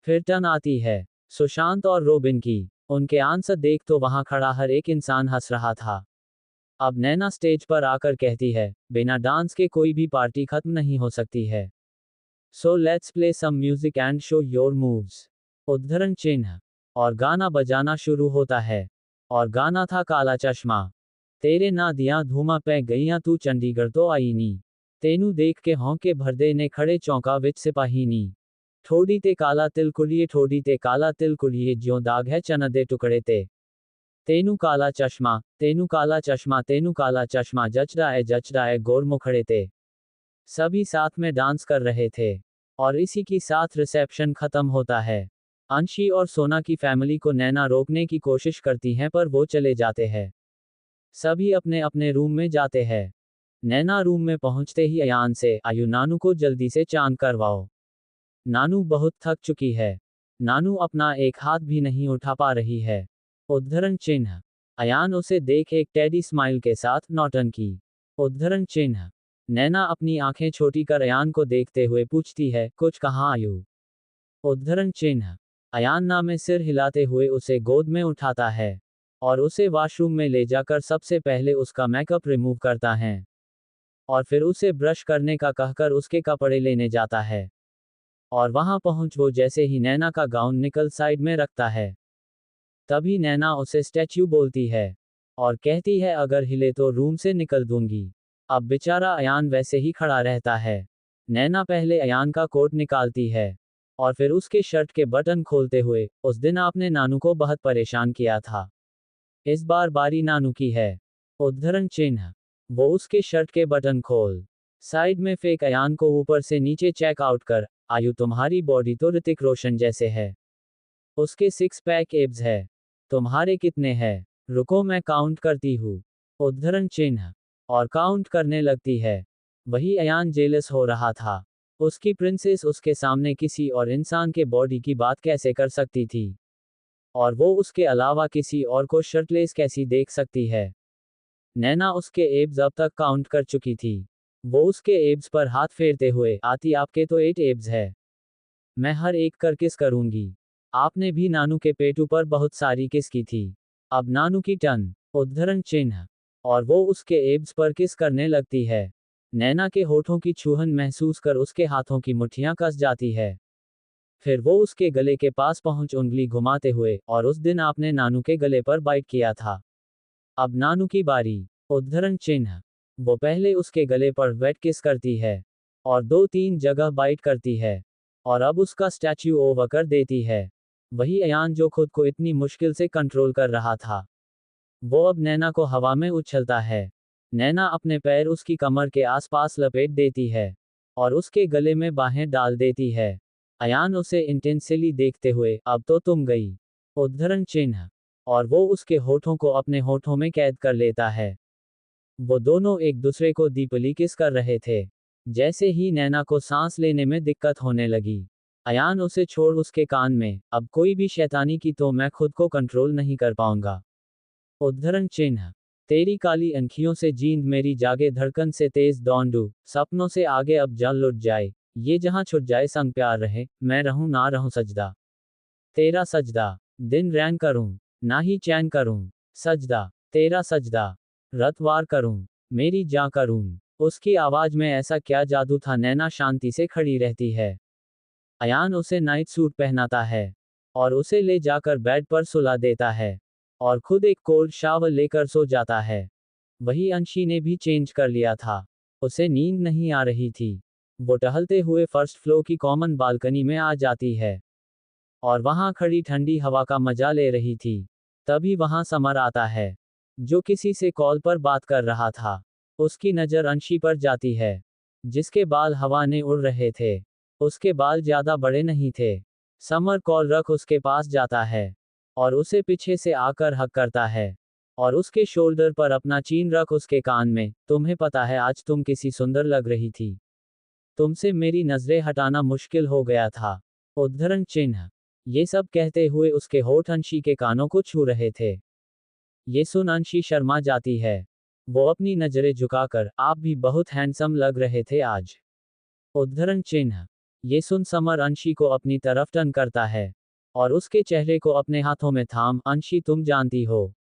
फिर टर्न आती है सुशांत और रोबिन की। उनके आंसर देख तो वहां खड़ा हर एक इंसान हंस रहा था। अब नैना स्टेज पर आकर कहती है, बिना डांस के कोई भी पार्टी खत्म नहीं हो सकती है। So let's play some music and show your moves. उद्धरण चिन्ह। और गाना बजाना शुरू होता है। और गाना था काला चश्मा। तेरे ना दिया धूमा पै गईया तू चंडीगढ़ तो आई नी। तेनू देख के हौंके भरदे ने खड़े चौंका विच सिपाही नी। ठोडी ते काला तिल कुड़िए, ठोडी ते काला तिल कुड़िए, ज्यों दाग है चना दे टुकड़े ते। तेनू काला चश्मा, तेनू काला चश्मा, तेनू काला चश्मा, जचड़ा है गोर मुखड़े ते। सभी साथ में डांस कर रहे थे। और इसी की साथ रिसेप्शन खत्म होता है। अंशी और सोना की फैमिली को नैना रोकने की कोशिश करती हैं, पर वो चले जाते हैं। सभी अपने अपने रूम में जाते हैं। नैना रूम में पहुंचते ही अयान से, आयु नानू को जल्दी से चांद करवाओ। नानू बहुत थक चुकी है। नानू अपना एक हाथ भी नहीं उठा पा रही है। उद्धरण चिन्ह। अयान उसे देख एक टेडी स्माइल के साथ नौटंकी। उद्धरण चिन्ह। नैना अपनी आंखें छोटी कर अयान को देखते हुए पूछती है, कुछ कहाँ आयु। उद्धरण चिन्ह। अयान ना में सिर हिलाते हुए उसे गोद में उठाता है, और उसे वॉशरूम में ले जाकर सबसे पहले उसका मेकअप रिमूव करता है, और फिर उसे ब्रश करने का कहकर उसके कपड़े लेने जाता है। और वहां पहुंच वो जैसे ही नैना का गाउन निकल साइड में रखता है, तभी नैना उसे स्टैच्यू बोलती है, और कहती है अगर हिले तो रूम से निकल दूंगी। अब बेचारा अयान वैसे ही खड़ा रहता है। नैना पहले अयान का कोट निकालती है, और फिर उसके शर्ट के बटन खोलते हुए, उस दिन आपने नानू को बहुत परेशान किया था, इस बार बारी नानू की है। उद्धरण चिन्ह। वो उसके शर्ट के बटन खोल साइड में फेंक अयान को ऊपर से नीचे चेक आउट कर, आयु तुम्हारी बॉडी तो ऋतिक रोशन जैसे है। उसके 6 पैक एब्स है। तुम्हारे कितने हैं? रुको मैं काउंट करती हूँ। उद्धरण चिन्ह। और काउंट करने लगती है। वही अयान जेलस हो रहा था। उसकी प्रिंसेस उसके सामने किसी और इंसान के बॉडी की बात कैसे कर सकती थी, और वो उसके अलावा किसी और को शर्टलेस कैसी देख सकती है। नैना उसके एब्स अब तक काउंट कर चुकी थी। वो उसके एब्स पर हाथ फेरते हुए, आती आपके तो 8 एब्स है। मैं हर एक कर किस करूंगी। आपने भी नानू के पेटू पर बहुत सारी किस की थी। अब नानू की टन, उद्धरण चिन्ह, और वो उसके एब्स पर किस करने लगती है। नैना के होठों की छूहन महसूस कर उसके हाथों की मुट्ठियां कस जाती है। फिर वो उसके गले के पास पहुंच उंगली घुमाते हुए, और उस दिन आपने नानू के गले पर बाइट किया था। अब नानू की बारी, उद्धरण चिन्ह, वो पहले उसके गले पर वेट किस करती है, और 2-3 जगह बाइट करती है, और अब उसका स्टैच्यू ओवर कर देती है। वही अयान जो खुद को इतनी मुश्किल से कंट्रोल कर रहा था, वो अब नैना को हवा में उछलता है। नैना अपने पैर उसकी कमर के आसपास लपेट देती है, और उसके गले में बाहें डाल देती है। अयान उसे इंटेंसली देखते हुए, अब तो तुम गई, उद्धरण चिन्ह, और वो उसके होठों को अपने होठों में कैद कर लेता है। वो दोनों एक दूसरे को डीपली किस कर रहे थे। जैसे ही नैना को सांस लेने में दिक्कत होने लगी, अयान उसे छोड़ उसके कान में, अब कोई भी शैतानी की तो मैं खुद को कंट्रोल नहीं कर पाऊंगा, उद्धरण चिन्ह, तेरी काली अंखियों से जींद मेरी जागे धड़कन से तेज दौंडू, सपनों से आगे अब जान लुट जाए, ये जहां छुट जाए संग प्यार रहे, मैं रहूं ना रहूं सजदा, तेरा सजदा, दिन रैन करूं, ना ही चैन करूं, सजदा, तेरा सजदा, रतवार करूं, मेरी जा करूं। उसकी आवाज में ऐसा क्या जादू था। नैना शांति से खड़ी रहती है। अयान उसे नाइट सूट पहनाता है, और उसे ले जाकर बेड पर सुला देता है, और खुद एक कोल्ड शावर लेकर सो जाता है। वही अंशी ने भी चेंज कर लिया था। उसे नींद नहीं आ रही थी। वो टहलते हुए फर्स्ट फ्लोर की कॉमन बालकनी में आ जाती है, और वहां खड़ी ठंडी हवा का मजा ले रही थी। तभी वहां समर आता है, जो किसी से कॉल पर बात कर रहा था। उसकी नज़र अंशी पर जाती है, जिसके बाल हवा ने उड़ रहे थे। उसके बाल ज्यादा बड़े नहीं थे। समर कॉल रख उसके पास जाता है, और उसे पीछे से आकर हक करता है, और उसके शोल्डर पर अपना चीन रख उसके कान में, तुम्हें पता है आज तुम किसी सुंदर लग रही थी। तुमसे मेरी नजरें हटाना मुश्किल हो गया था, उद्धरण चिन्ह। ये सब कहते हुए उसके होठ अंशी के कानों को छू रहे थे। ये सुन अंशी शर्मा जाती है। वो अपनी नजरें झुकाकर, आप भी बहुत हैंडसम लग रहे थे आज, उद्धरण चिन्ह। ये सुन समर अंशी को अपनी तरफ टर्न करता है, और उसके चेहरे को अपने हाथों में थाम, अंशी तुम जानती हो,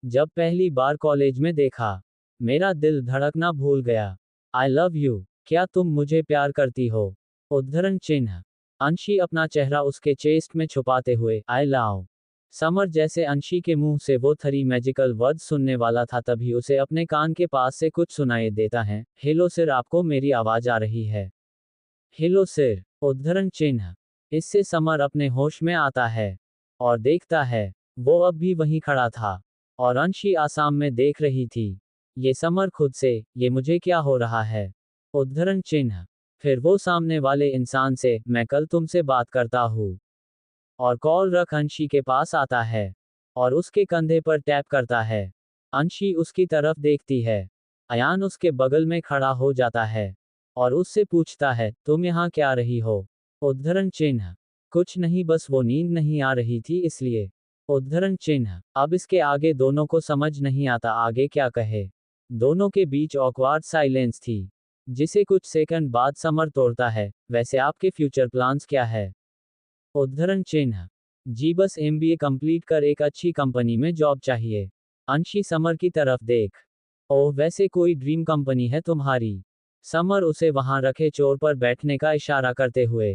जब पहली बार कॉलेज में देखा, मेरा दिल धड़कना भूल गया। आई लव यू, क्या तुम मुझे प्यार करती हो, उद्धरण चिन्ह। अंशी अपना चेहरा उसके चेस्ट में छुपाते हुए, आई लव समर। जैसे अंशी के मुंह से वो 3 मैजिकल वर्ड सुनने वाला था, तभी उसे अपने कान के पास से कुछ सुनाई देता है, हेलो सर, आपको मेरी आवाज आ रही है। हेलो सर, उद्धरण चिन्ह। इससे समर अपने होश में आता है, और देखता है, वो अब भी वहीं खड़ा था, और अंशी आसाम में देख रही थी। ये समर खुद से, ये मुझे क्या हो रहा है, उद्धरण चिन्ह। फिर वो सामने वाले इंसान से, मैं कल तुमसे बात करता हूँ, और कॉल रख अंशी के पास आता है, और उसके कंधे पर टैप करता है। अंशी उसकी तरफ देखती है। अयान उसके बगल में खड़ा हो जाता है, और उससे पूछता है, तुम यहाँ क्या रही हो, उद्धरण चिन्ह। कुछ नहीं, बस वो नींद नहीं आ रही थी इसलिए, उद्धरण चिन्ह। अब इसके आगे दोनों को समझ नहीं आता आगे क्या कहे। दोनों के बीच ऑकवर्ड साइलेंस थी, जिसे कुछ सेकंड बाद समर तोड़ता है, वैसे आपके फ्यूचर प्लान्स क्या है, उद्धरण चिन्ह। जी बस एमबीए कंप्लीट कर एक अच्छी कंपनी में जॉब चाहिए। अंशी समर की तरफ देख, ओह वैसे कोई ड्रीम कंपनी है तुम्हारी। समर उसे वहां रखे चेयर पर बैठने का इशारा करते हुए।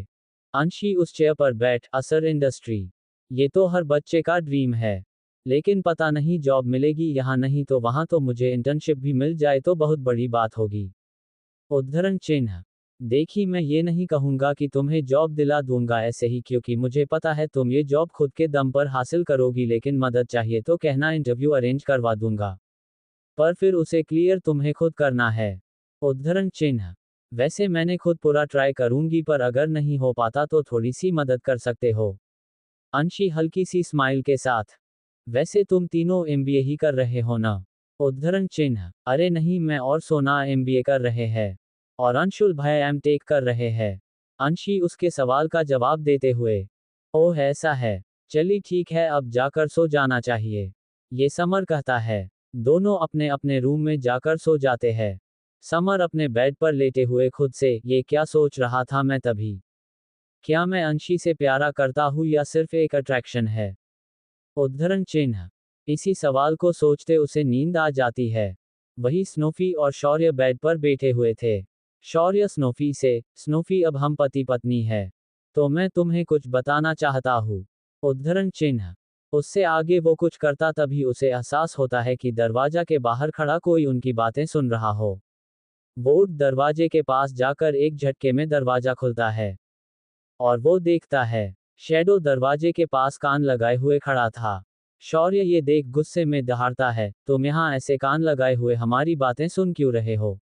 अंशी उस चेयर पर बैठ, असर इंडस्ट्री, ये तो हर बच्चे का ड्रीम है, लेकिन पता नहीं जॉब मिलेगी यहाँ, नहीं तो वहां, तो मुझे इंटर्नशिप भी मिल जाए तो बहुत बड़ी बात होगी, उद्धरण चिन्ह। देखी, मैं ये नहीं कहूंगा कि तुम्हें जॉब दिला दूंगा ऐसे ही, क्योंकि मुझे पता है तुम ये जॉब खुद के दम पर हासिल करोगी, लेकिन मदद चाहिए तो कहना, इंटरव्यू अरेंज करवा दूंगा, पर फिर उसे क्लियर तुम्हें खुद करना है, उद्धरण चिन्ह। वैसे मैंने खुद पूरा ट्राई करूंगी, पर अगर नहीं हो पाता तो थोड़ी सी मदद कर सकते हो, अंशी हल्की सी स्माइल के साथ। वैसे तुम तीनों एमबीए ही कर रहे हो ना, उद्धरण चिन्ह। अरे नहीं, मैं और सोना एमबीए कर रहे हैं, और अंशुल भाई एमटेक कर रहे हैं, अंशी उसके सवाल का जवाब देते हुए। ओह ऐसा है, चली ठीक है, अब जाकर सो जाना चाहिए, ये समर कहता है। दोनों अपने अपने रूम में जाकर सो जाते हैं। समर अपने बेड पर लेटे हुए खुद से, ये क्या सोच रहा था मैं तभी। क्या मैं अंशी से प्यारा करता हूँ या सिर्फ एक अट्रैक्शन है? उद्धरण चिन्ह। इसी सवाल को सोचते उसे नींद आ जाती है। वही स्नोफी और शौर्य बेड पर बैठे हुए थे। शौर्य स्नोफी से, स्नोफी अब हम पति पत्नी है, तो मैं तुम्हें कुछ बताना चाहता हूँ। उद्धरण चिन्ह। उससे आगे वो कुछ करता तभी उसे एहसास होता है कि दरवाजा के बाहर खड़ा कोई उनकी बातें सुन रहा हो। वो दरवाजे के पास जाकर एक झटके में दरवाजा खुलता है और वो देखता है, शैडो दरवाजे के पास कान लगाए हुए खड़ा था। शौर्य ये देख गुस्से में दहाड़ता है, तुम यहाँ ऐसे कान लगाए हुए हमारी बातें सुन क्यों रहे हो?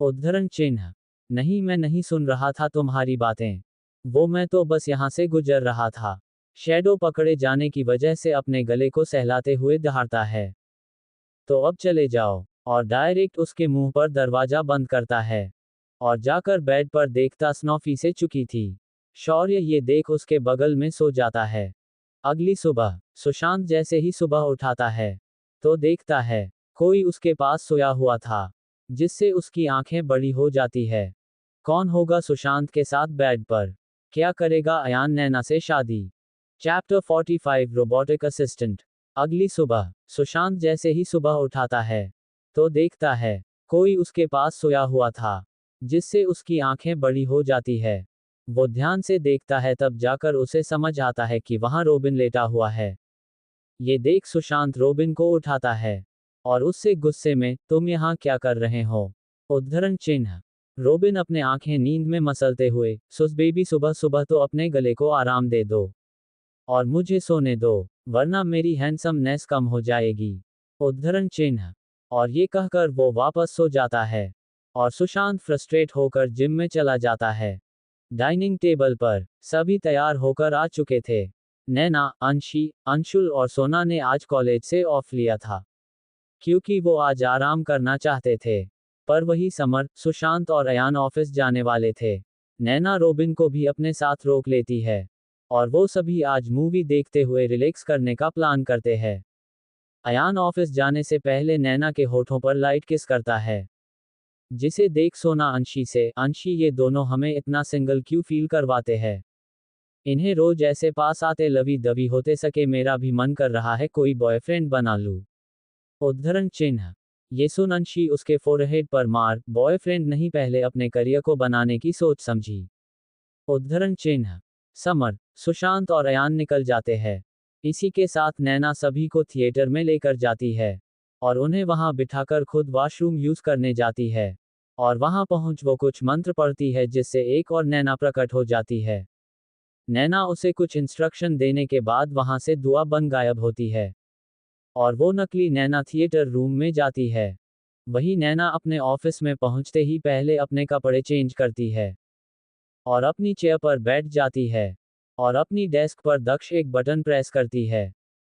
उद्धरण चिन्ह। नहीं, मैं नहीं सुन रहा था तुम्हारी बातें। मैं तो बस यहाँ से गुजर रहा था। शैडो पकड़े जाने की वजह से अपने गले को सहलाते हुए दहाड़ता है। तो अब चले जाओ, और डायरेक्ट उसके मुंह पर दरवाजा बंद करता है और जाकर बेड पर देखता स्नॉफी से चुकी थी। शौर्य ये देख उसके बगल में सो जाता है। अगली सुबह सुशांत जैसे ही सुबह उठाता है तो देखता है कोई उसके पास सोया हुआ था, जिससे उसकी आंखें बड़ी हो जाती है। कौन होगा सुशांत के साथ बेड पर? क्या करेगा अयान नैना से शादी? Chapter 45 robotic assistant. अगली सुबह सुशांत जैसे ही सुबह उठाता है तो देखता है कोई उसके पास सोया हुआ था, जिससे उसकी आंखें बड़ी हो जाती है। वो ध्यान से देखता है, तब जाकर उसे समझ आता है कि वहां रोबिन लेटा हुआ है। ये देख सुशांत रोबिन को उठाता है और उससे गुस्से में, तुम यहाँ क्या कर रहे हो? उद्धरण चिन्ह। रोबिन अपने आंखें नींद में मसलते हुए, सुस बेबी सुबह सुबह तो अपने गले को आराम दे दो और मुझे सोने दो, वरना मेरी हैंडसमनेस कम हो जाएगी। उद्धरण चिन्ह। और ये कहकर वो वापस सो जाता है और सुशांत फ्रस्ट्रेट होकर जिम में चला जाता है। डाइनिंग टेबल पर सभी तैयार होकर आ चुके थे। नैना, अंशी, अंशुल और सोना ने आज कॉलेज से ऑफ लिया था, क्योंकि वो आज आराम करना चाहते थे। पर वही समर, सुशांत और अयान ऑफिस जाने वाले थे। नैना रोबिन को भी अपने साथ रोक लेती है और वो सभी आज मूवी देखते हुए रिलैक्स करने का प्लान करते हैं। अयान ऑफिस जाने से पहले नैना के होठों पर लाइट किस करता है, जिसे देख सोना अंशी से, अंशी ये दोनों हमें इतना सिंगल क्यों फील करवाते हैं? इन्हें रोज ऐसे पास आते लवी दवी होते सके, मेरा भी मन कर रहा है कोई बॉयफ्रेंड बना लूं। उद्धरण चिन्ह। ये सुन अंशी उसके फोरहेड पर मार, बॉयफ्रेंड नहीं, पहले अपने करियर को बनाने की सोच समझी। उद्धरण चिन्ह। समर, सुशांत और अयान निकल जाते हैं। इसी के साथ नैना सभी को थिएटर में लेकर जाती है और उन्हें वहां बिठाकर खुद वॉशरूम यूज करने जाती है। और वहां पहुंच वो कुछ मंत्र पढ़ती है, जिससे एक और नैना प्रकट हो जाती है। नैना उसे कुछ इंस्ट्रक्शन देने के बाद वहां से दुआ बन गायब होती है और वो नकली नैना थिएटर रूम में जाती है। वही नैना अपने ऑफिस में पहुंचते ही पहले अपने कपड़े चेंज करती है और अपनी चेयर पर बैठ जाती है और अपनी डेस्क पर दक्ष एक बटन प्रेस करती है।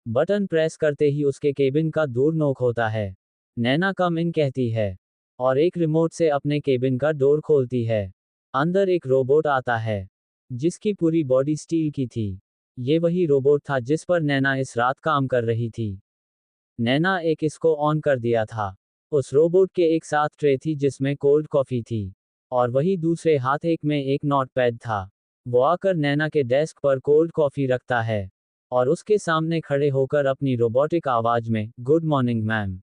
बटन प्रेस करते ही उसके केबिन का दूर नोक होता है। नैना कम इन कहती है और एक रिमोट से अपने केबिन का डोर खोलती है। अंदर एक रोबोट आता है, जिसकी पूरी बॉडी स्टील की थी। ये वही रोबोट था जिस पर नैना इस रात काम कर रही थी। नैना एक इसको ऑन कर दिया था। उस रोबोट के एक साथ ट्रे थी जिसमें कोल्ड कॉफी थी और वही दूसरे हाथ एक में एक नोटपैड था। वो आकर नैना के डेस्क पर कोल्ड कॉफी रखता है और उसके सामने खड़े होकर अपनी रोबोटिक आवाज में, गुड मॉर्निंग मैम।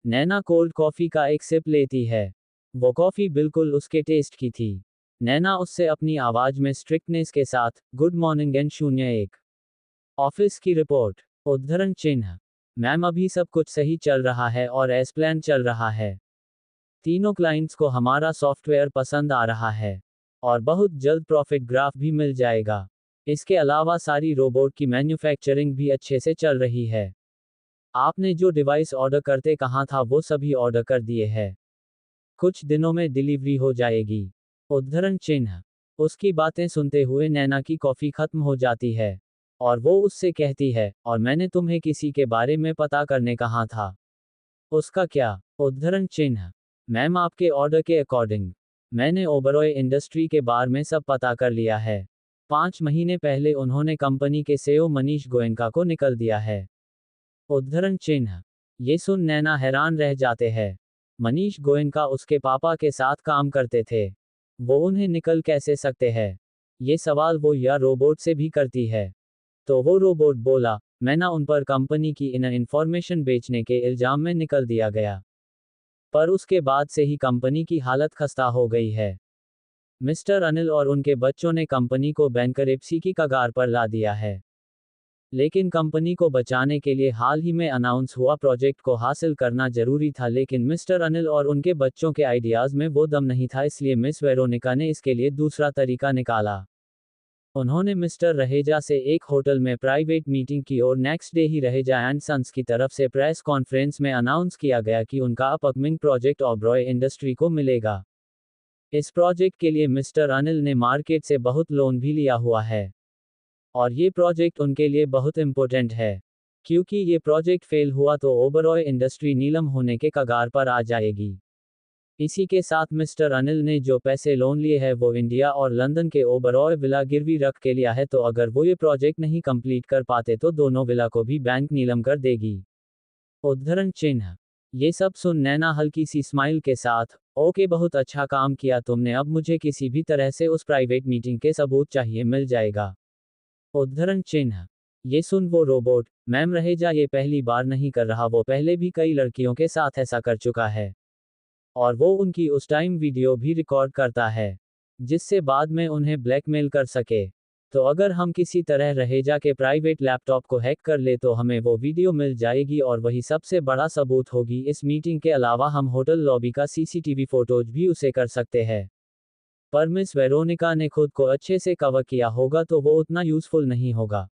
नैना कोल्ड कॉफी का एक सिप लेती है। वो कॉफी बिल्कुल उसके टेस्ट की थी। नैना उससे अपनी आवाज में स्ट्रिक्टनेस के साथ, गुड मॉर्निंग एंड 01। ऑफिस की रिपोर्ट। उद्धरण चिन्ह। मैम, अभी सब कुछ सही चल रहा है और एज प्लान चल रहा है। तीनों क्लाइंट्स को हमारा सॉफ्टवेयर पसंद आ रहा है और बहुत जल्द प्रॉफिट ग्राफ भी मिल जाएगा। इसके अलावा सारी रोबोट की मैन्युफैक्चरिंग भी अच्छे से चल रही है। आपने जो डिवाइस ऑर्डर करते कहा था वो सभी ऑर्डर कर दिए हैं। कुछ दिनों में डिलीवरी हो जाएगी। उद्धरण चिन्ह। उसकी बातें सुनते हुए नैना की कॉफी खत्म हो जाती है और वो उससे कहती है, और मैंने तुम्हें किसी के बारे में पता करने कहा था। उसका क्या? उद्धरण चिन्ह। मैम, आपके ऑर्डर के अकॉर्डिंग मैंने ओबरॉय इंडस्ट्री के बारे में सब पता कर लिया है। 5 महीने पहले उन्होंने कंपनी के सीईओ मनीष गोयनका को निकल दिया है। उद्धरण चिन्ह। ये सुन नैना हैरान रह जाते हैं। मनीष गोयनका उसके पापा के साथ काम करते थे, वो उन्हें निकल कैसे सकते हैं? ये सवाल वो या रोबोट से भी करती है। तो वो रोबोट बोला, मैं ना उन पर कंपनी की इन इंफॉर्मेशन बेचने के इल्जाम में निकल दिया गया। पर उसके बाद से ही कंपनी की हालत खस्ता हो गई है। मिस्टर अनिल और उनके बच्चों ने कंपनी को बैंकरप्सी की कगार पर ला दिया है। लेकिन कंपनी को बचाने के लिए हाल ही में अनाउंस हुआ प्रोजेक्ट को हासिल करना जरूरी था, लेकिन मिस्टर अनिल और उनके बच्चों के आइडियाज में वो दम नहीं था, इसलिए मिस वेरोनिका ने इसके लिए दूसरा तरीका निकाला। उन्होंने मिस्टर रहेजा से एक होटल में प्राइवेट मीटिंग की और नेक्स्ट डे ही रहेजा एंड सन्स की तरफ से प्रेस कॉन्फ्रेंस में अनाउंस किया गया कि उनका अपकमिंग प्रोजेक्ट ओबरॉय इंडस्ट्री को मिलेगा। इस प्रोजेक्ट के लिए मिस्टर अनिल ने मार्केट से बहुत लोन भी लिया हुआ है। और ये प्रोजेक्ट उनके लिए बहुत इम्पोर्टेंट है, क्योंकि ये प्रोजेक्ट फेल हुआ तो ओबरॉय इंडस्ट्री नीलम होने के कगार पर आ जाएगी। इसी के साथ मिस्टर अनिल ने जो पैसे लोन लिए हैं वो इंडिया और लंदन के ओबरॉय विला गिरवी रख के लिया है, तो अगर वो ये प्रोजेक्ट नहीं कंप्लीट कर पाते तो दोनों विला को भी बैंक नीलम कर देगी। उद्धरण चिन्ह। ये सब सुन नैना हल्की सी स्माइल के साथ, ओके बहुत अच्छा काम किया तुमने, अब मुझे किसी भी तरह से उस प्राइवेट मीटिंग के सबूत चाहिए, मिल जाएगा। उद्धरण चिन्ह। ये सुन वो रोबोट, मैम रहेजा ये पहली बार नहीं कर रहा, वो पहले भी कई लड़कियों के साथ ऐसा कर चुका है। और वो उनकी उस टाइम वीडियो भी रिकॉर्ड करता है, जिससे बाद में उन्हें ब्लैकमेल कर सके। तो अगर हम किसी तरह रहेजा के प्राइवेट लैपटॉप को हैक कर ले तो हमें वो वीडियो मिल जाएगी और वही सबसे बड़ा सबूत होगी। इस मीटिंग के अलावा हम होटल लॉबी का सीसीटीवी फोटोज भी उसे कर सकते हैं। पर मिस वेरोनिका ने खुद को अच्छे से कवर किया होगा तो वो उतना यूजफुल नहीं होगा।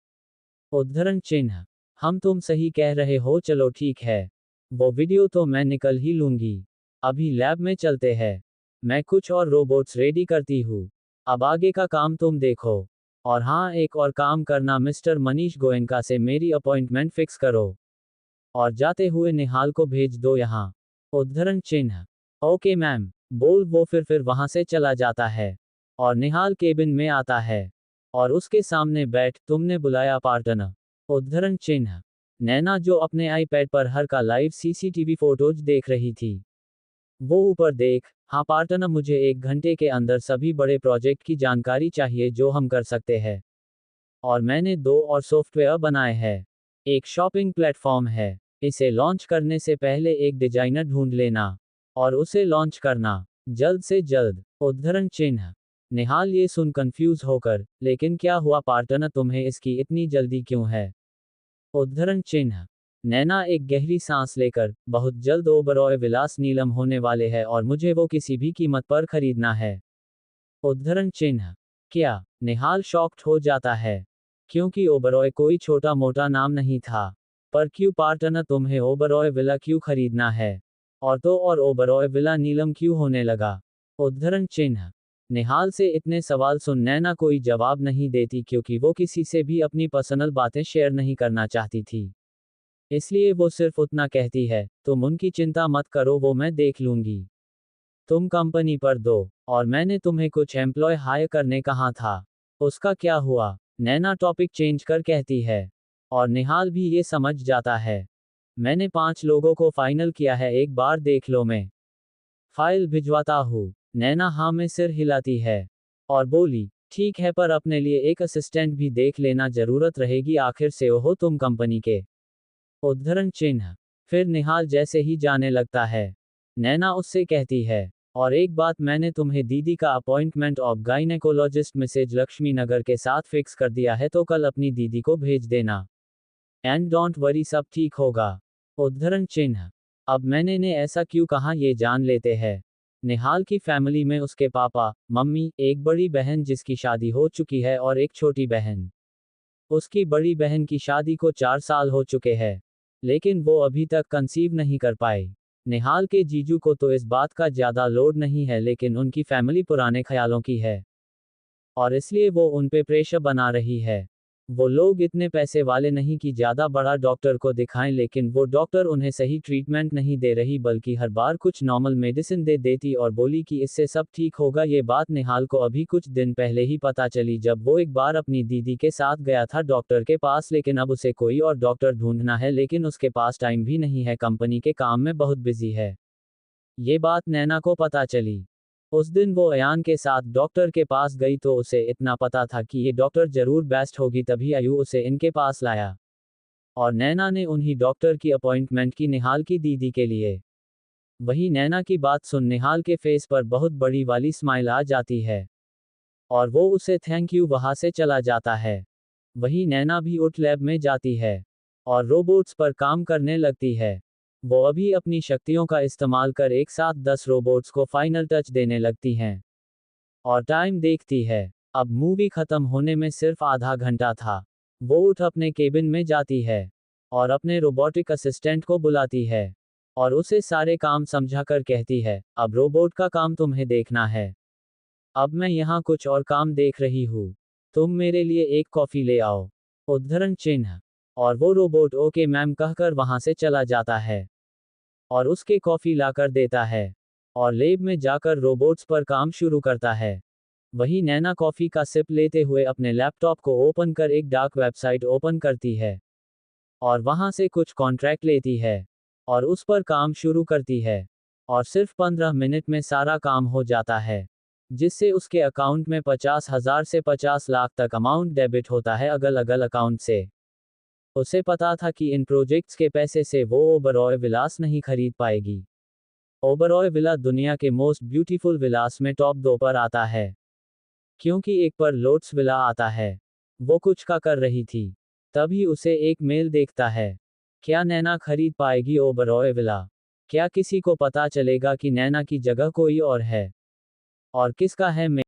उद्धरण चिन्ह। हम तुम सही कह रहे हो, चलो ठीक है, वो वीडियो तो मैं निकल ही लूंगी। अभी लैब में चलते हैं, मैं कुछ और रोबोट्स रेडी करती हूँ, अब आगे का काम तुम देखो। और हाँ, एक और काम करना, मिस्टर मनीष गोयनका से मेरी अपॉइंटमेंट फिक्स करो। और जाते हुए निहाल को भेज दो यहाँ। उद्धरण चिन्ह। ओके मैम, बोल वो फिर वहां से चला जाता है। और निहाल केबिन में आता है और उसके सामने बैठ, तुमने बुलाया पार्टनर। उद्धरण चिन्ह। नैना जो अपने आईपैड पर हर का लाइव सीसीटीवी फोटोज देख रही थी, वो ऊपर देख, हाँ पार्टनर, मुझे 1 घंटे के अंदर सभी बड़े प्रोजेक्ट की जानकारी चाहिए जो हम कर सकते हैं। और मैंने 2 और सॉफ्टवेयर बनाए हैं। एक शॉपिंग प्लेटफॉर्म है, इसे लॉन्च करने से पहले एक डिजाइनर ढूंढ लेना और उसे लॉन्च करना जल्द से जल्द। उद्धरण चिन्ह। निहाल ये सुन कंफ्यूज होकर, लेकिन क्या हुआ पार्टनर, तुम्हें इसकी इतनी जल्दी क्यों है? उद्धरण चिन्ह। नैना एक गहरी सांस लेकर, बहुत जल्द ओबरॉय विलास नीलम होने वाले हैं और मुझे वो किसी भी कीमत पर खरीदना है। उद्धरण चिन्ह। क्या? निहाल शॉक्ड हो जाता है, क्योंकि ओबरॉय कोई छोटा मोटा नाम नहीं था। पर क्यों पार्टनर, तुम्हें ओबरॉय विला क्यों खरीदना है? और तो और ओबरॉय विला नीलम क्यों होने लगा? उद्धरण चिन्ह। निहाल से इतने सवाल सुन नैना कोई जवाब नहीं देती, क्योंकि वो किसी से भी अपनी पर्सनल बातें शेयर नहीं करना चाहती थी। इसलिए वो सिर्फ उतना कहती है, तुम उनकी चिंता मत करो, वो मैं देख लूंगी। तुम कंपनी पर दो, और मैंने तुम्हें कुछ एम्प्लॉय हायर करने कहा था, उसका क्या हुआ? नैना टॉपिक चेंज कर कहती है। और निहाल भी ये समझ जाता है। मैंने 5 लोगों को फाइनल किया है, एक बार देख लो, मैं फाइल भिजवाता हूँ। नैना हाँ में सिर हिलाती है और बोली, ठीक है, पर अपने लिए एक असिस्टेंट भी देख लेना, जरूरत रहेगी, आखिर से हो तुम कंपनी के। उद्धरण चिन्ह। फिर निहाल जैसे ही जाने लगता है, नैना उससे कहती है, और एक बात, मैंने तुम्हें दीदी का appointment of gynaecologist Mrs Lakshmi Nagar के साथ फिक्स कर दिया है, तो कल अपनी दीदी को भेज देना। एंड डोंट वरी, सब ठीक होगा। उद्धरण चिन्ह। अब मैंने ने ऐसा क्यों कहा, ये जान लेते हैं। निहाल की फैमिली में उसके पापा, मम्मी, एक बड़ी बहन जिसकी शादी हो चुकी है और एक छोटी बहन। उसकी बड़ी बहन की शादी को 4 साल हो चुके हैं, लेकिन वो अभी तक कंसीव नहीं कर पाए। निहाल के जीजू को तो इस बात का ज्यादा लोड नहीं है, लेकिन उनकी फैमिली पुराने ख्यालों की है और इसलिए वो उन पे प्रेशर बना रही है। वो लोग इतने पैसे वाले नहीं कि ज्यादा बड़ा डॉक्टर को दिखाएं, लेकिन वो डॉक्टर उन्हें सही ट्रीटमेंट नहीं दे रही, बल्कि हर बार कुछ नॉर्मल मेडिसिन दे देती और बोली कि इससे सब ठीक होगा। ये बात निहाल को अभी कुछ दिन पहले ही पता चली, जब वो एक बार अपनी दीदी के साथ गया था डॉक्टर के पास, लेकिन अब उसे कोई और डॉक्टर ढूंढना है, लेकिन उसके पास टाइम भी नहीं है, कंपनी के काम में बहुत बिजी है। ये बात नैना को पता चली। उस दिन वो अयान के साथ डॉक्टर के पास गई तो उसे इतना पता था कि ये डॉक्टर जरूर बेस्ट होगी, तभी अयू उसे इनके पास लाया। और नैना ने उन्हीं डॉक्टर की अपॉइंटमेंट की निहाल की दीदी के लिए। वही नैना की बात सुन निहाल के फेस पर बहुत बड़ी वाली स्माइल आ जाती है। और वो उसे थैंक यू वहां से चला जाता है। वही नैना भी उठ लैब में जाती है। और रोबोट्स पर काम करने लगती है। वो अभी अपनी शक्तियों का इस्तेमाल कर एक साथ 10 रोबोट्स को फाइनल टच देने लगती हैं। और टाइम देखती है। अब मूवी खत्म होने में सिर्फ आधा घंटा था। वो उठ अपने केबिन में जाती है। और अपने रोबोटिक असिस्टेंट को बुलाती है। और उसे सारे काम समझाकर कहती है, अब रोबोट का काम तुम्हें देखना है। अब मैं यहाँ कुछ और काम देख रही हूँ। तुम मेरे लिए एक कॉफी ले आओ। उद्धरण चिन्ह। और वो रोबोट ओके मैम कहकर वहां से चला जाता है। और उसके कॉफी लाकर देता है। और लैब में जाकर रोबोट्स पर काम शुरू करता है। वही नैना कॉफी का सिप लेते हुए अपने लैपटॉप को ओपन कर एक डार्क वेबसाइट ओपन करती है। और वहां से कुछ कॉन्ट्रैक्ट लेती है। और उस पर काम शुरू करती है। और सिर्फ 15 मिनट में सारा काम हो जाता है। जिससे उसके अकाउंट में 50,000 से 50 लाख तक अमाउंट डेबिट होता है अलग अलग अकाउंट से। उसे पता था कि इन प्रोजेक्ट्स के पैसे से वो ओबरॉय विलास नहीं खरीद पाएगी। ओबरॉय विला दुनिया के मोस्ट ब्यूटीफुल विलास में टॉप 2 पर आता है। क्योंकि एक पर लोट्स विला आता है। वो कुछ का कर रही थी। तभी उसे एक मेल देखता है। क्या नैना खरीद पाएगी ओबरॉय विला? क्या किसी को पता चलेगा कि नैना की जगह कोई और है? और किसका है